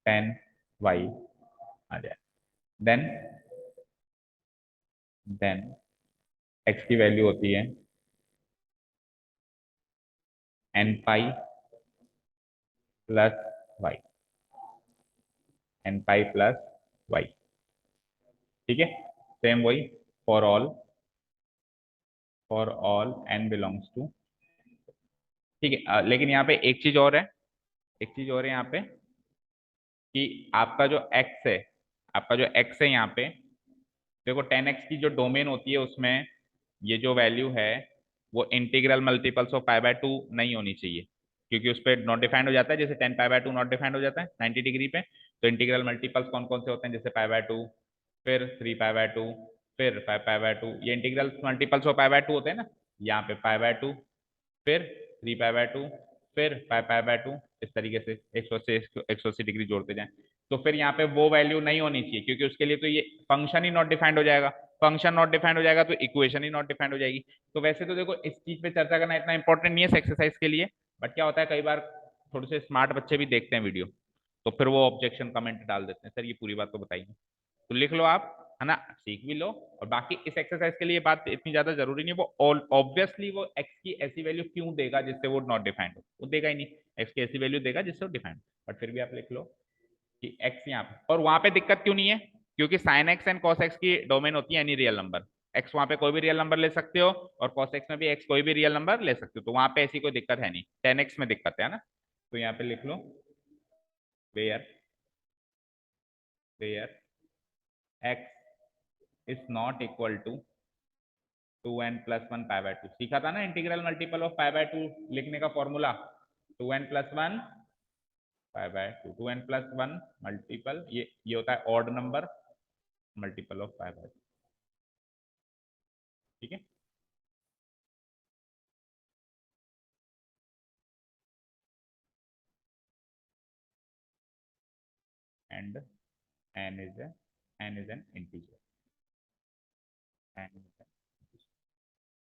tan y आ जाए, देन x की वैल्यू होती है n pi plus y, n pi plus y। ठीक है, सेम वही for all n belongs to. ठीक है, लेकिन यहाँ पे एक चीज और है, एक चीज और है यहाँ पे कि आपका जो x है, आपका जो x है यहाँ पे, देखो tan x की जो डोमेन होती है उसमें ये जो वैल्यू है वो इंटीग्रल मल्टीपल्स ऑफ π/2 नहीं होनी चाहिए, क्योंकि उस पर नॉट डिफाइंड हो जाता है, जैसे tan π/2 नॉट डिफाइंड हो जाता है 90 डिग्री पे। तो इंटीग्रल मल्टीपल्स कौन कौन से होते हैं, जैसे π/2, फिर 3π/2, फिर 5π/2, ये इंटीग्रल मल्टीपल्स ऑफ π/2 होते हैं ना। यहाँ पे π/2, फिर 3π/2, फिर 5π/2, इस तरीके से 180 डिग्री जोड़ते जाएं। तो फिर यहाँ पे वो वैल्यू नहीं होनी चाहिए, क्योंकि उसके लिए तो ये फंक्शन ही नॉट डिफाइंड हो जाएगा, फंक्शन नॉट डिफाइंड हो जाएगा तो इक्वेशन ही नॉट डिफाइंड हो जाएगी। तो वैसे तो देखो इस चीज पे चर्चा करना इतना इंपॉर्टेंट नहीं है एक्सरसाइज के लिए, बट क्या होता है कई बार थोड़े से स्मार्ट बच्चे भी देखते हैं वीडियो, तो फिर वो ऑब्जेक्शन कमेंट डाल देते हैं, सर ये पूरी बात तो बताइए। तो लिख लो आप, है ना, सीख भी लो। और बाकी इस एक्सरसाइज के लिए बात इतनी ज्यादा जरूरी नहीं है, वो ऑब्वियसली वो एक्स की ऐसी वैल्यू क्यों देगा जिससे वो नॉट डिफाइंड हो, वो देगा ही नहीं, एक्स की ऐसी वैल्यू देगा जिससे वो डिफाइंड। बट फिर भी आप लिख लो कि एक्स यहाँ पे, और वहां पे दिक्कत क्यों नहीं है, क्योंकि sine x and cos x की डोमेन होती है एनी रियल नंबर। एक्स वहां पे कोई भी रियल नंबर ले सकते हो, और कॉस एक्स में भी एक्स कोई भी रियल नंबर ले सकते हो, तो वहां पे ऐसी कोई दिक्कत है नहीं, टेन एक्स में दिक्कत है ना। तो यहाँ पे लिख लो where where x is not equal to 2n plus one π/2। सीखा था ना इंटीग्रल मल्टीपल ऑफ π/2 लिखने का formula, 2n plus one π/2, 2n plus one multiple, ये होता है ऑड नंबर मल्टीपल ऑफ π/2। ठीक है, and n is an integer,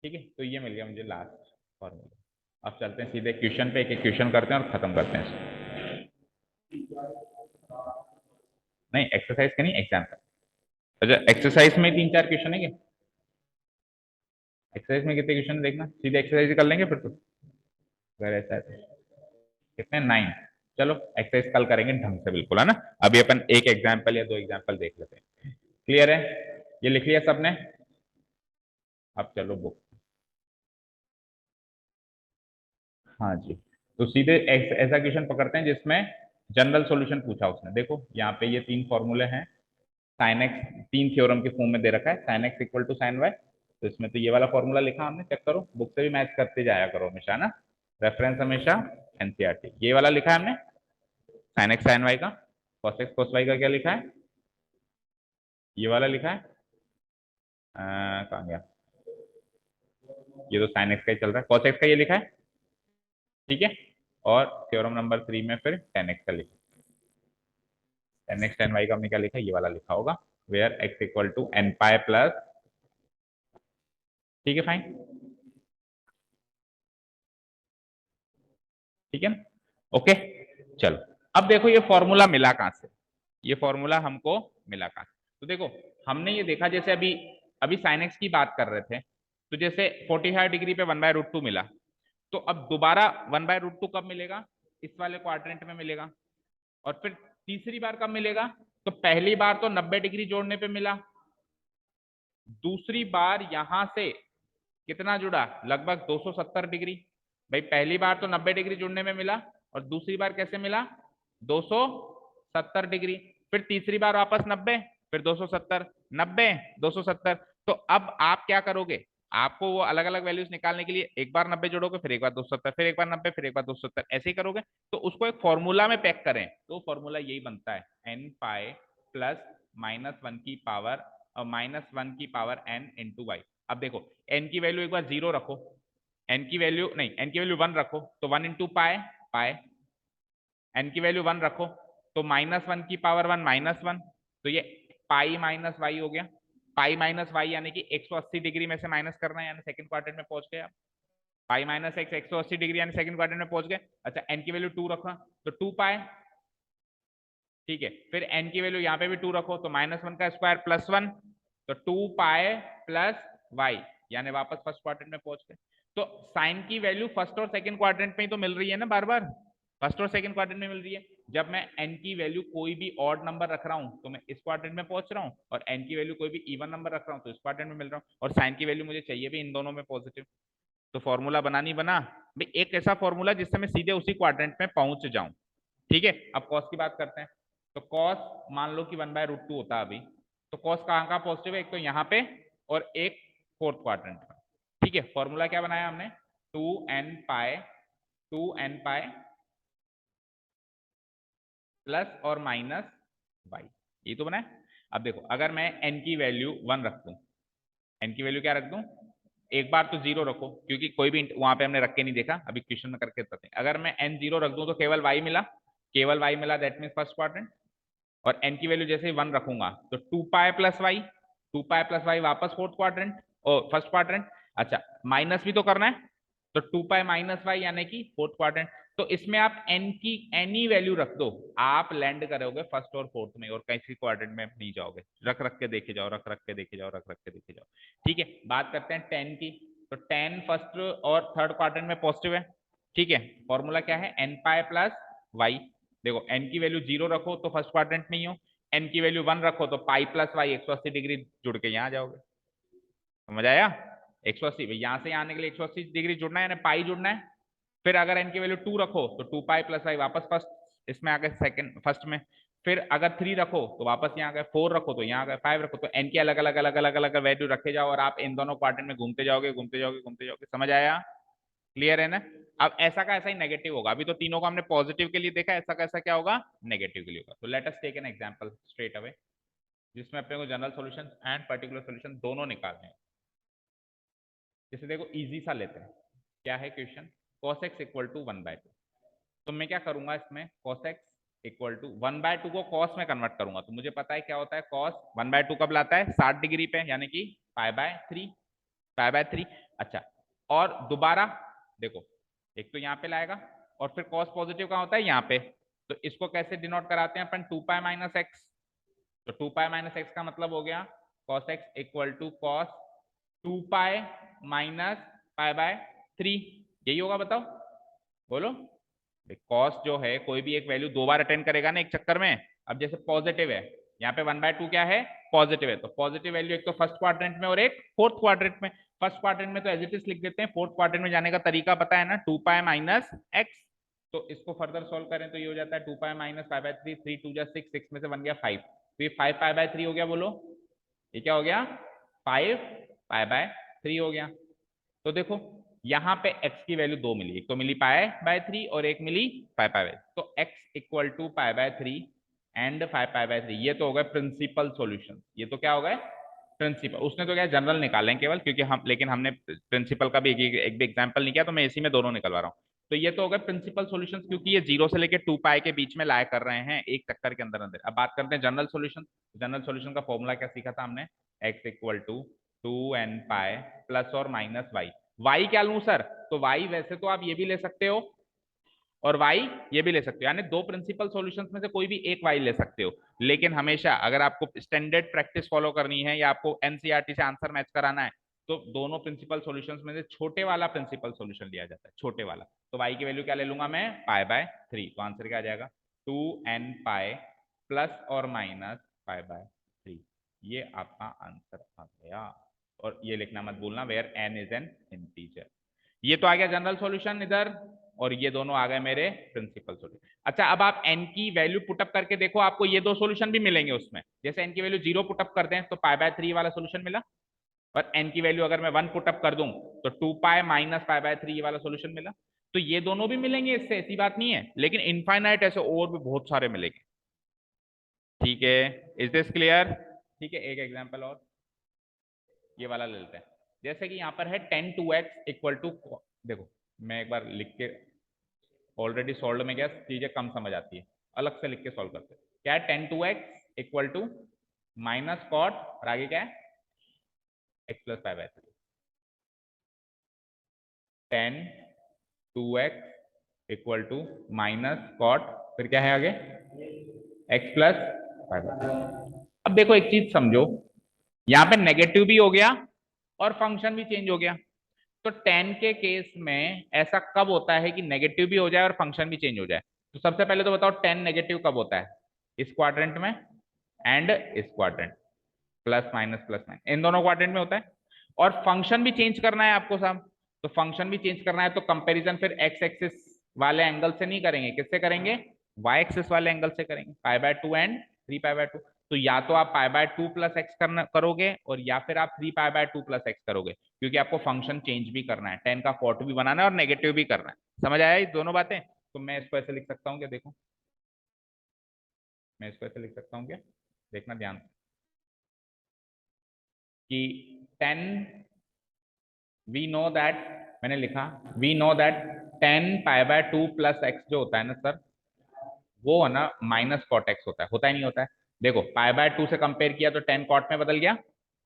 ठीक है। तो ये मिल गया मुझे लास्ट फॉर्मूला। अब चलते हैं सीधे क्वेश्चन पे, एक एक क्वेश्चन करते हैं और खत्म करते हैं नहीं एक्सरसाइज का नहीं, एग्जाम का। अच्छा एक्सरसाइज में तीन चार क्वेश्चन है क्या, एक्सरसाइज में कितने क्वेश्चन देखना, सीधे एक्सरसाइज कर लेंगे फिर तो, अगर ऐसा है तो। कितने, 9। चलो एक्सरसाइज कल करेंगे ढंग से बिल्कुल, है ना। अभी अपन एक एग्जाम्पल या दो एग्जाम्पल देख लेते हैं। क्लियर है, ये लिख लिया सबने। अब चलो बुक, हाँ जी। तो सीधे ऐसा क्वेश्चन पकड़ते हैं जिसमें जनरल सॉल्यूशन पूछा उसने। देखो यहाँ पे ये तीन फॉर्मूले हैं, साइन एक्स तीन थ्योरम के फॉर्म में दे रखा है, sine x equal to sine y. तो इसमें तो ये वाला फॉर्मूला लिखा हमने, चेक करो बुक से भी मैच करते जाया करो हमेशा ना, रेफरेंस हमेशा एनसीईआरटी। ये वाला लिखा है हमने साइन एक्स साइन वाई का, कॉस एक्स कॉस वाई का क्या लिखा है, ये वाला लिखा है कहाँ गया, ये तो साइन एक्स का ही चल रहा है, कॉस एक्स का ये लिखा है, ठीक है। और थ्योरम नंबर 3 में फिर टेन एक्स का लिखा, टेन एक्स टेन वाई का हमने क्या लिखा है, ये वाला लिखा होगा, where x equal to n pi plus, ठीक है फाइन, ठीक है ना, ओके। चलो अब देखो ये फॉर्मूला मिला कहां से, ये फॉर्मूला हमको मिला कहां से। तो देखो हमने ये देखा, जैसे अभी अभी साइन एक्स की बात कर रहे थे, तो जैसे 45 डिग्री पे 1/√2 मिला, तो अब दोबारा 1/√2 कब मिलेगा, इस वाले क्वाड्रेंट में मिलेगा। और फिर तीसरी बार कब मिलेगा, तो पहली बार तो 90 डिग्री जोड़ने पे मिला, दूसरी बार यहां से कितना जुड़ा, लगभग 270 डिग्री। भाई पहली बार तो 90 डिग्री जुड़ने में मिला, और दूसरी बार कैसे मिला, 270 डिग्री। फिर तीसरी बार वापस 90, फिर 270, 90, 270। तो अब आप क्या करोगे, आपको वो अलग अलग वैल्यूज निकालने के लिए एक बार 90 जोड़ोगे, फिर एक बार 270, फिर एक बार 90, फिर एक बार 270, ऐसे ही करोगे। तो उसको एक फॉर्मूला में पैक करें, तो फॉर्मूला यही बनता है, एन पाई प्लस -1 की पावर और -1 की पावर n इंटू वाई। अब देखो n की वैल्यू एक बार 0 रखो, n की वैल्यू नहीं, n की वैल्यू 1 रखो तो 1 इंटू पाए पाए, n की वैल्यू 1 रखो तो -1 की पावर 1 -1, तो ये पाई माइनस वाई हो गया। पाई माइनस वाई यानी कि 180 डिग्री में से माइनस करना है, यानी सेकंड क्वाड्रेंट में पहुंच गए आप। पाई माइनस एक्स 180 डिग्री यानी सेकंड क्वाड्रेंट में पहुंच गए। अच्छा एन की वैल्यू 2 रखा तो 2 पाए, ठीक है। फिर एन की वैल्यू यहाँ पे भी 2 रखो तो -1 का स्क्वायर प्लस 1, तो 2 पाए प्लस वाई, यानी वापस फर्स्ट क्वाड्रेंट में पहुंच गए। तो साइन की वैल्यू फर्स्ट और सेकंड क्वाड्रेंट में ही तो मिल रही है ना, बार बार फर्स्ट और सेकंड क्वाड्रेंट में मिल रही है। जब मैं एन की वैल्यू कोई भी ऑड नंबर रख रहा हूं तो मैं इस क्वाड्रेंट में पहुंच रहा हूं, और एन की वैल्यू कोई भी इवन नंबर रख रहा हूं तो इस क्वाड्रेंट में मिल रहा हूं, और साइन की वैल्यू मुझे चाहिए भी इन दोनों में पॉजिटिव। तो फॉर्मूला बना नहीं बना भाई, एक ऐसा फॉर्मूला जिससे मैं सीधे उसी क्वाड्रेंट में पहुंच जाऊं। ठीक है, अब कॉस की बात करते हैं। तो कॉस मान लो कि 1/√2 होता है अभी, तो कॉस कहाँ कहाँ पॉजिटिव है, एक तो यहाँ पे और एक फोर्थ क्वाड्रेंट में। ठीक है, फॉर्मूला क्या बनाया हमने, 2n पाई प्लस और माइनस वाई, ये तो बनाया। अब देखो अगर मैं n की वैल्यू 1 रख दूं, n की वैल्यू क्या रख दूं, एक बार तो 0 रखो क्योंकि कोई भी वहां पे हमने रख के नहीं देखा, अभी क्वेश्चन में करके बताते हैं। अगर मैं n 0 रख दूं तो केवल y मिला, केवल y मिला, दैट मीन फर्स्ट क्वाड्रेंट। और n की वैल्यू जैसे ही 1 रखूंगा तो 2 pi plus y, 2 pi plus y वापस फोर्थ क्वाड्रेंट और फर्स्ट क्वाड्रेंट। अच्छा माइनस भी तो करना है, तो 2 पाई माइनस वाई यानी कि फोर्थ क्वाड्रेंट। तो इसमें आप n की एनी वैल्यू रख दो, आप लैंड करोगे फर्स्ट और फोर्थ में, और किसी क्वाड्रेंट में नहीं जाओगे। रख रख के देखे जाओ, रख रख के देखे जाओ, रख रख के देखे जाओ। ठीक है, बात करते हैं 10 की। तो 10 फर्स्ट और थर्ड क्वाड्रेंट में पॉजिटिव है। ठीक है, फॉर्मूला क्या है, एन पाई प्लस वाई। देखो एन की वैल्यू 0 रखो तो फर्स्ट क्वाड्रेंट में ही हो, एन की वैल्यू 1 रखो तो पाई प्लस वाई 180 डिग्री जुड़ के यहाँ जाओगे। समझ आया, 180 यहाँ से आने के लिए 180 डिग्री जुड़ना है, यानी पाई जुड़ना है। फिर अगर एन की वैल्यू 2 रखो तो 2 पाई प्लस वाई वापस फर्स्ट इसमें आ गए, सेकंड फर्स्ट में। फिर अगर 3 रखो तो वापस यहाँ गए, 4 रखो तो यहाँ गए, 5 रखो तो एन की अलग अलग अलग अलग अलग वैल्यू रखे जाओ, और आप इन दोनों क्वाड्रेंट में घूमते जाओगे घूमते जाओगे घूमते जाओगे। समझ आया, क्लियर है ना। अब ऐसा का ऐसा ही नेगेटिव होगा, अभी तो तीनों को हमने पॉजिटिव के लिए देखा, ऐसा का ऐसा क्या होगा, नेगेटिव के लिए होगा। तो let us take an example straight away, जिसमें अपने को general solution and particular solution दोनों निकालने हैं। जैसे देखो इजी सा लेते हैं, क्या है question, cos x equal to 1/2। तो मैं क्या करूंगा इसमें, cos x इक्वल टू 1/2 को cos में कन्वर्ट करूंगा, तो मुझे पता है क्या होता है cos 1/2 कब लाता है, 60 डिग्री पे, यानी कि π/3, π/3। अच्छा, और दोबारा देखो, एक तो यहाँ पे लाएगा, और फिर cos पॉजिटिव का होता है यहाँ पे, तो इसको कैसे डिनोट कराते हैं अपन, 2π माइनस एक्स। तो 2π माइनस एक्स का मतलब हो गया cos x equal to cos 2π minus π/3, यही होगा बताओ, बोलो। कॉस जो है कोई भी एक वैल्यू दो बार अटेंड करेगा ना एक चक्कर में। अब जैसे पॉजिटिव है, यहाँ पे 1/2 क्या है, पॉजिटिव है, तो पॉजिटिव वैल्यू एक तो फर्स्ट क्वाड्रेंट में और एक फोर्थ क्वाड्रेंट में। फर्स्ट क्वाड्रेंट में तो एज इट इज लिख देते हैं, फोर्थ क्वाड्रेंट में जाने का तरीका पता है ना, 2π माइनस एक्स। तो इसको फर्दर सोल्व करें तो ये हो जाता है 2π माइनस π/3, 3 2 जा 6, 6 में से बन गया 5, तो ये 5 π/3 हो गया, बोलो ये क्या हो गया, 5 π/3 हो गया। तो देखो यहाँ पे x की वैल्यू दो मिली, एक तो मिली π/3 और एक मिली π/3, तो x इक्वल टू π/3 एंड 5 π/3, ये तो हो गए प्रिंसिपल सॉल्यूशन। ये तो क्या हो गए, प्रिंसिपल। उसने तो क्या जनरल निकाले केवल, क्योंकि हम, लेकिन हमने प्रिंसिपल का भी एक भी एग्जाम्पल नहीं किया, तो मैं इसी में दोनों निकलवा रहा हूँ। तो ये तो हो गए प्रिंसिपल सॉल्यूशन, क्योंकि ये 0 से लेके 2π के बीच में लाया कर रहे हैं एक चक्कर के अंदर अंदर। अब बात करते हैं जनरल सॉल्यूशन। जनरल सॉल्यूशन का फॉर्मूला क्या सीखा था हमने, x equal to 2nπ plus और माइनस वाई। वाई क्या लूं सर, तो वाई वैसे तो आप ये भी ले सकते हो और वाई ये भी ले सकते हो, यानी दो प्रिंसिपल सॉल्यूशंस में से कोई भी एक वाई ले सकते हो। लेकिन हमेशा अगर आपको स्टैंडर्ड प्रैक्टिस फॉलो करनी है या आपको एनसीईआरटी से आंसर मैच कराना है, तो दोनों प्रिंसिपल सॉल्यूशंस में से छोटे वाला प्रिंसिपल सॉल्यूशन लिया जाता है, छोटे वाला। तो वाई की वैल्यू क्या ले लूंगा मैं, π/3, तो आंसर क्या आ जाएगा, 2nπ प्लस और माइनस π/3, ये आपका आंसर आ गया। और ये लिखना मत भूलना, where n is an integer. ये तो आ गया जनरल सॉल्यूशन इधर। और ये दोनों आ गए मेरे प्रिंसिपल सॉल्यूशन। अच्छा, अब आप n की वैल्यू पुटअप करके देखो, आपको ये दो सॉल्यूशन भी मिलेंगे उसमें। जैसे n की वैल्यू 0 पुटअप कर दें तो π/3 वाला सॉल्यूशन मिला, और n की वैल्यू अगर मैं 1 पुटअप कर दूं तो 2π - π/3 वाला सॉल्यूशन मिला। तो ये दोनों भी मिलेंगे, इससे ऐसी बात नहीं है, लेकिन इनफाइनाइट ऐसे और भी बहुत सारे मिलेंगे। ठीक है, इज दिस क्लियर? ठीक है, एक एग्जांपल और ये वाला ले लेते हैं। जैसे कि यहाँ पर है 10 2x इक्वल टू, देखो मैं एक बार लिख के, ऑलरेडी सॉल्व में क्या चीजें कम समझ आती है, अलग से लिख के सॉल्व करते हैं। क्या है 10 2x equal to minus cot, और आगे क्या है x plus π/3। 10 2x equal to minus cot, फिर क्या है आगे x प्लस π/3। अब देखो एक चीज समझो, यहाँ पे नेगेटिव भी हो गया और फंक्शन भी चेंज हो गया। तो 10 के केस में ऐसा कब होता है कि नेगेटिव भी हो जाए और फंक्शन भी चेंज हो जाए? तो सबसे पहले तो बताओ 10 नेगेटिव कब होता है? इस क्वाड्रेंट में एंड इस क्वाड्रेंट, प्लस माइनस इन दोनों क्वाड्रेंट में होता है। और फंक्शन भी चेंज करना है आपको साहब, तो फंक्शन भी चेंज करना है तो कंपैरिजन फिर एक्स एक्सिस वाले एंगल से नहीं करेंगे, किससे करेंगे? वाई एक्सिस वाले एंगल से करेंगे, π/2 एंड 3π/2। तो या तो आप π/2 प्लस एक्स करना करोगे, और या फिर आप 3π/2 प्लस एक्स करोगे, क्योंकि आपको फंक्शन चेंज भी करना है, 10 का कॉट भी बनाना है और नेगेटिव भी करना है। समझ आया ये दोनों बातें? तो मैं इसको ऐसे लिख सकता हूँ क्या, देखो मैं इसको ऐसे लिख सकता हूँ क्या, देखना ध्यान से, कि 10 वी नो दैट, मैंने लिखा we know that 10π/2 plus x जो होता है ना सर, वो है ना माइनस कॉट एक्स होता है नहीं होता है? देखो π/2 से कंपेयर किया तो 10 कॉट में बदल गया,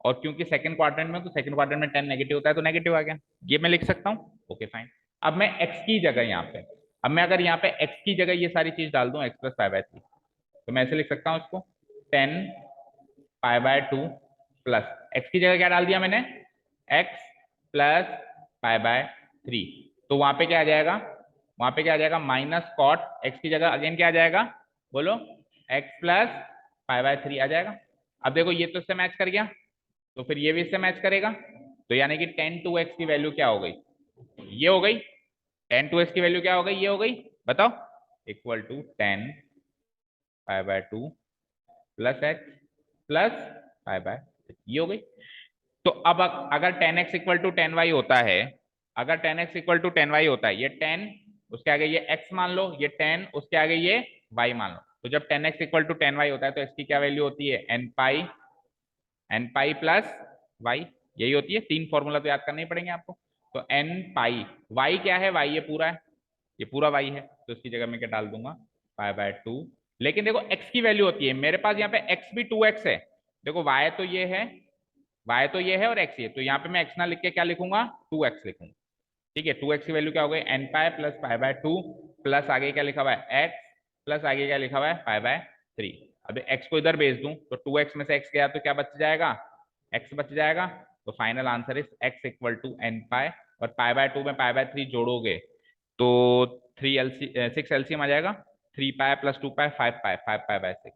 और क्योंकि सेकंड क्वाड्रेंट में, तो सेकंड क्वाड्रेंट में 10 नेगेटिव होता है तो नेगेटिव आ गया। ये मैं लिख सकता हूँ, ओके फाइन। अब मैं x की जगह यहाँ पे, अब मैं अगर यहाँ पे x की जगह ये सारी चीज डाल दूं x प्लस π/3, तो मैं ऐसे लिख सकता हूँ इसको 10π/2 प्लस x की जगह क्या डाल दिया मैंने, x प्लस π/3। तो वहां पे क्या आ जाएगा, वहां पे क्या आ जाएगा, माइनस कॉट x की जगह अगेन क्या आ जाएगा, बोलो x प्लस π/3 आ जाएगा। अब देखो ये तो इससे मैच कर गया, तो फिर ये भी इससे मैच करेगा, तो यानी कि 10 2x की वैल्यू क्या हो गई, ये हो गई। 10 2x की वैल्यू क्या हो गई, ये हो गई, बताओ, equal to 10π/2 plus x plus π/3, ये हो गई। तो अब अगर 10x इक्वल टू 10y होता है, अगर 10x इक्वल टू 10y होता है, ये 10 उसके आगे ये x मान लो, ये 10 उसके आगे ये y मान लो, तो जब 10x इक्वल टू 10y होता है तो x की क्या वैल्यू होती है, n पाई प्लस y, यही होती है। तीन फॉर्मूला तो याद करने ही पड़ेंगे आपको। तो n पाई, y क्या है, y ये पूरा है, ये पूरा y है, तो इसकी जगह मैं क्या डाल दूंगा, π/2। लेकिन देखो x की वैल्यू होती है, मेरे पास यहाँ पे x भी 2x है, देखो y तो ये है, y तो ये है और x ये, तो यहाँ पे मैं x ना लिख के क्या लिखूंगा, 2x लिखूंगा। ठीक है, 2x की वैल्यू क्या हो गई, n पाई प्लस π/2 प्लस आगे क्या लिखा हुआ है x, प्लस आगे क्या लिखा हुआ है π/3। अब x को इधर भेज दूं तो 2x में से x गया तो क्या बच जाएगा, x बच जाएगा। तो final answer is x equal to n pi, और π/2 में π/3 जोड़ोगे तो 6 एलसीएम आ जाएगा, 3π प्लस 2π 5π, 5π/6।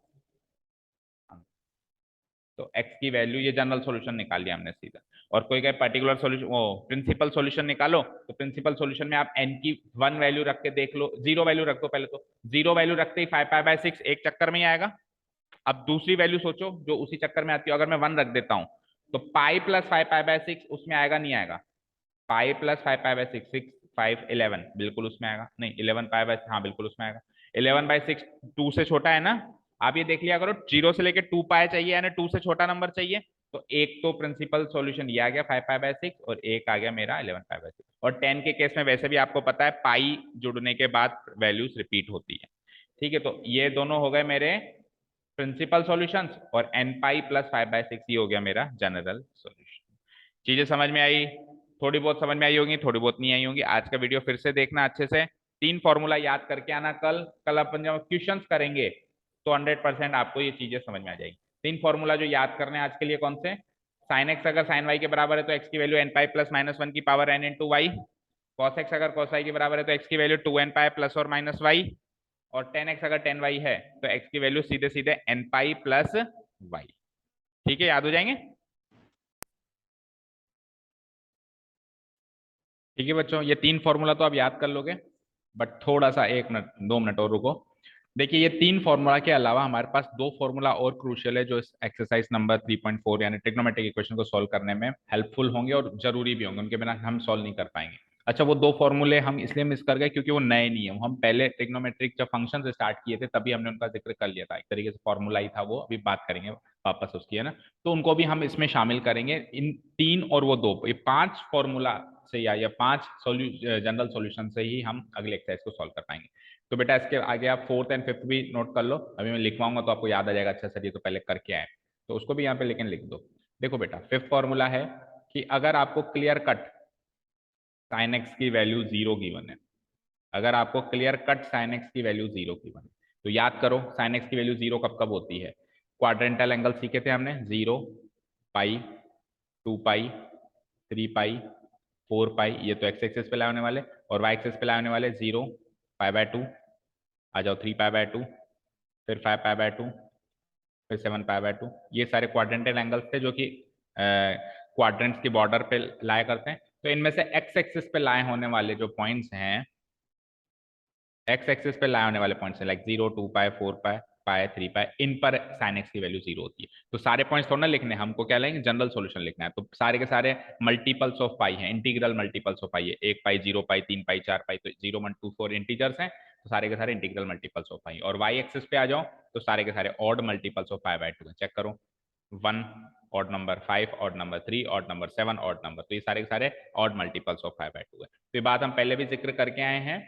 तो x की वैल्यू, ये जनरल सॉल्यूशन निकाल लिया हमने सीधा। और कोई कहे पर्टिकुलर सॉल्यूशन, वो प्रिंसिपल सॉल्यूशन निकालो, तो प्रिंसिपल सॉल्यूशन में आप n की 1 वैल्यू रख के देख लो, 0 वैल्यू रख दो पहले, तो 0 वैल्यू रखते ही 5π/6 एक चक्कर में ही आएगा। अब दूसरी वैल्यू सोचो जो उसी चक्कर में आती है, अगर मैं 1 रख देता हूं तो पाई प्लस 5π/6 उसमें आएगा, नहीं आएगा, पाई प्लस 5π/6, 6 5 11 बिल्कुल उसमें आएगा, नहीं 11π/, हाँ बिल्कुल उसमें आएगा। 11/6 2 से छोटा है ना, आप ये देख लिया करो, 0 से लेके 2π चाहिए, यानी 2 से छोटा नंबर चाहिए। तो एक तो प्रिंसिपल सॉल्यूशन ये आ गया 5π/6, और एक आ गया मेरा 11π/6। और 10 के केस में वैसे भी आपको पता है पाई जुड़ने के बाद वैल्यूज रिपीट होती है। ठीक है, तो ये दोनों हो गए मेरे प्रिंसिपल सॉल्यूशंस, और n पाई प्लस 5/6 ये हो गया मेरा जनरल सॉल्यूशन। चीजें समझ में आई? थोड़ी बहुत समझ में आई होंगी, थोड़ी बहुत नहीं आई होंगी। आज का वीडियो फिर से देखना अच्छे से, 3 फॉर्मूला याद करके आना। कल कल अपन जब क्वेश्चंस करेंगे तो 100% आपको ये चीजें समझ में आ जाएगी। 3 फॉर्मूला जो याद करने आज के लिए कौन से, साइन एक्स अगर साइन वाई के बराबर है तो एक्स की वैल्यू n पाई प्लस -1 की power n into y, cos x अगर कॉस वाई के बराबर है तो एक्स की वैल्यू 2n पाई प्लस और माइनस वाई, और 10x अगर 10y है तो x की वैल्यू सीधे सीधे n पाई प्लस वाई। ठीक है, याद हो जाएंगे? ठीक है बच्चों, ये 3 फॉर्मूला तो आप याद कर लोगे। बट थोड़ा सा 1 मिनट 2 मिनट और रुको। देखिए ये 3 फॉर्मूला के अलावा हमारे पास 2 फॉर्मूला और क्रूशियल है जो इस एक्सरसाइज नंबर 3.4 यानी ट्रिग्नोमेट्रिक इक्वेशन को सॉल्व करने में हेल्पफुल होंगे और जरूरी भी होंगे, उनके बिना हम सॉल्व नहीं कर पाएंगे। अच्छा, वो 2 फॉर्मूले हम इसलिए मिस कर गए क्योंकि वो नए नहीं है, हम पहले ट्रिग्नोमेट्रिक जब फंक्शन से स्टार्ट किए थे तभी हमने उनका जिक्र कर लिया था, एक तरीके से फॉर्मूला ही था वो, अभी बात करेंगे वापस उसकी, है ना। तो उनको भी हम इसमें शामिल करेंगे, इन 3 और वो 2, ये 5 फॉर्मूला से या 5 जनरल सॉल्यूशन से ही हम अगले एक्सरसाइज को सॉल्व कर पाएंगे। तो बेटा इसके आगे आप 4th एंड 5th भी नोट कर लो, अभी मैं लिखवाऊंगा तो आपको याद आ जाएगा, अच्छा सर ये तो पहले करके आए, तो उसको भी यहाँ पे लेकिन लिख दो। देखो बेटा 5th फॉर्मूला है कि अगर आपको क्लियर कट साइन एक्स की वैल्यू 0 गिवन है, अगर आपको क्लियर कट साइन एक्स की वैल्यू 0 गिवन है, तो याद करो साइन एक्स की वैल्यू 0 कब कब होती है। क्वाड्रेंटल एंगल सीखे थे हमने, 0, पाई, 2 पाई, 3 पाई, 4 पाई, ये तो एक्स एक्सेस पे लाए होने वाले, और वाई एक्सेस पे लाए होने वाले 0 पाई/2, आ जाओ 3 पाई/2, फिर 5 पाई/2, फिर 7 पाई/2, ये सारे क्वाड्रेंटल एंगल्स थे जो कि क्वाड्रेंट्स की बॉर्डर पे लाया करते हैं। तो इनमें से एक्स एक्सिस पे लाए होने वाले जो पॉइंट्स हैं, एक्स एक्सिस पे लाए होने वाले पॉइंट्स हैं लाइक 0, 2 पाई, 4 पाई, पाई, 3 पाई, इन पर साइन एक्स की वैल्यू 0 होती है। तो सारे पॉइंट्स थोड़ा ना लिखने हैं हमको, क्या लेंगे, जनरल सॉल्यूशन लिखना है। तो सारे के सारे मल्टीपल्स ऑफ पाई हैं, इंटीग्रल मल्टीपल्स ऑफ पाई है, 1 पाई, 0 पाई, 3 पाई, 4 पाई, तो 0, 1, 2, 4 इंटीजर्स हैं, तो सारे के सारे इंटीग्रल मल्टीपल्स ऑफ पाई। और वाई एक्सिस पे आ जाओ तो सारे के सारे ऑड मल्टीपल्स ऑफ पाई/2 है। चेक करो, 1 odd number, 5 odd number, 3 odd number, 7 odd number, तो ये सारे के सारे ऑड मल्टीपल्स ऑफ पाई/2 है। तो ये बात हम पहले भी जिक्र करके आए हैं,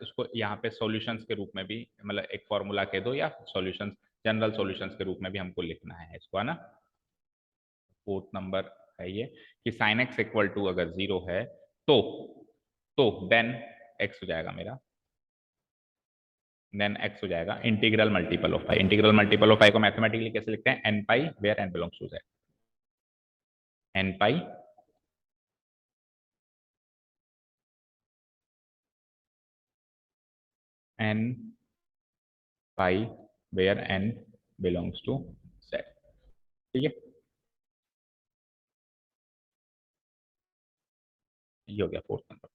उसको यहाँ पे सॉल्यूशंस के रूप में भी, मतलब एक फॉर्मूला कह दो या सॉल्यूशंस, जनरल सॉल्यूशंस के रूप में भी हमको लिखना है इसको, है ना। 4th नंबर है ये कि साइन एक्स इक्वल टू अगर 0 है तो देन एक्स हो जाएगा मेरा, देन एक्स हो जाएगा integral multiple of pi. Integral multiple of pi को मैथमेटिकली कैसे लिखते हैं, n pi where n belongs to z, n pi n pi where n belongs to z, ठीक है। ये हो गया 4th नंबर।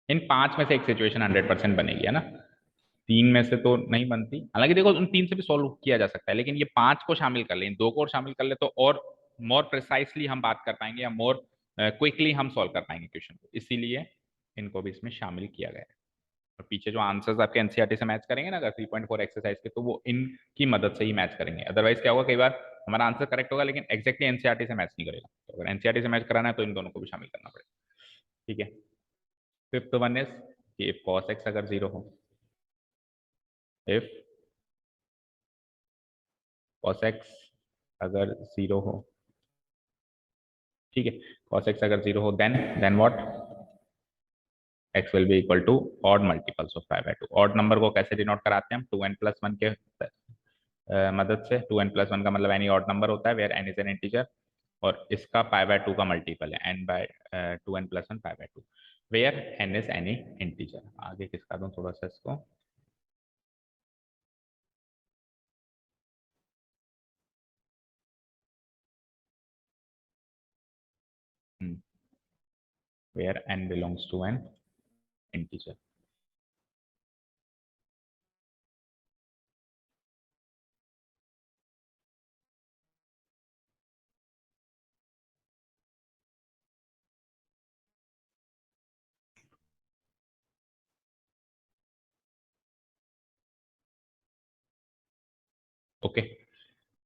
इन 5 में से एक सिचुएशन 100% बनेगी, है ना, 3 में से तो नहीं बनती, हालांकि देखो उन 3 से भी सॉल्व किया जा सकता है, लेकिन ये 5 को शामिल कर ले, इन 2 को और शामिल कर ले तो और मोर प्रिसाइसली हम बात कर पाएंगे या मोर क्विकली हम सॉल्व कर पाएंगे क्वेश्चन को, इसीलिए इनको भी इसमें शामिल किया गया है। और पीछे जो आंसर्स आपके एनसीईआरटी से मैच करेंगे ना अगर 3.4 एक्सरसाइज के, तो वो इनकी मदद से ही मैच करेंगे, अदरवाइज क्या होगा, कई बार हमारा आंसर करेक्ट होगा लेकिन एग्जैक्टली एनसीईआरटी से मैच नहीं करेगा, तो अगर एनसीईआरटी से मैच कराना है तो इन दोनों को भी शामिल करना पड़ेगा, ठीक है। 5th वन इज कि इफ cos x अगर 0 हो, इफ cos x अगर 0 हो, ठीक है, cos x अगर 0 हो, then what, x will be equal to odd multiples of पाई/2। ऑड नंबर को कैसे डिनोट कराते हैं हम, 2n+1 के मदद से। 2n+1 का मतलब एनी ऑड नंबर होता है where n is an integer, और इसका पाई/2 का मल्टीपल है n/2n+1 पाई/2 where n is any integer. आगे किसका दूं थोड़ा सा इसको, where n belongs to an integer. Okay,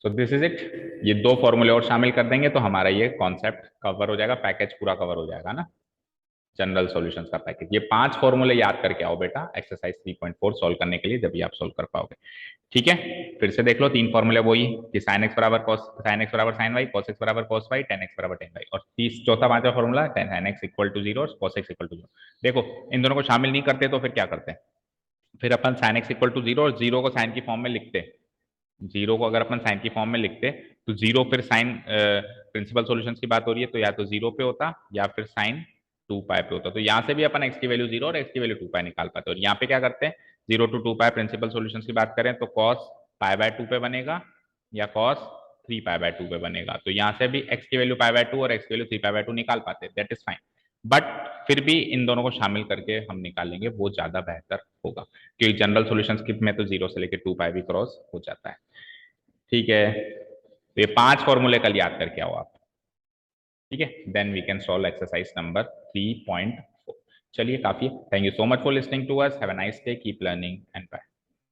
so this is it. ये 2 फॉर्मूले और शामिल कर देंगे तो हमारा ये कॉन्सेप्ट कवर हो जाएगा, पैकेज पूरा कवर हो जाएगा ना, जनरल सॉल्यूशंस का पैकेज। ये 5 फॉर्मूले याद करके आओ बेटा एक्सरसाइज 3.4 सॉल्व करने के लिए, जब भी आप सॉल्व कर पाओगे, ठीक है। फिर से देख लो 3 फॉर्मूले वही कि साइन एक्स बराबर कॉस, साइन एक्स बराबर साइन वाई, कॉस एक्स बराबर कॉस वाई, टेन एक्स बराबर टेन वाई, और चौथा 5वां formula sine x equal to 0 और कॉस एक्स इक्वल टू 0। देखो इन दोनों को शामिल नहीं करते तो फिर क्या करते हैं, फिर अपन साइन एक्स इक्वल टू 0 और 0 को साइन की फॉर्म में लिखते, 0 को अगर अपन साइन की फॉर्म में लिखते तो 0 फिर साइन प्रिंसिपल सॉल्यूशन की बात हो रही है तो या तो 0 पे होता या फिर साइन 2 पाई पे होता, तो यहाँ से भी अपन एक्स की वैल्यू 0 और एक्स की वैल्यू 2 पाई निकाल पाते, और यहाँ पे क्या करते हैं 0 to 2 पाई प्रिंसिपल सॉल्यूशन की बात करें तो कॉस पाई/2 पे बनेगा या कॉस 3 पाई/2 पे बनेगा, तो यहाँ से भी एक्स की वैल्यू पाई/2 और एक्स की वैल्यू 3 पाई/2 निकाल पाते, दैट इज फाइन। बट फिर भी इन दोनों को शामिल करके हम निकालेंगे, वो ज्यादा बेहतर होगा, क्योंकि जनरल सॉल्यूशंस की में तो 0 से लेके 2 पाई भी क्रॉस हो जाता है। ठीक है, तो ये 5 फॉर्मूले कल याद करके आओ आप। ठीक है, then we can solve exercise number 3.4। चलिए, काफी। Thank you so much for listening to us. Have a nice day, keep learning and bye.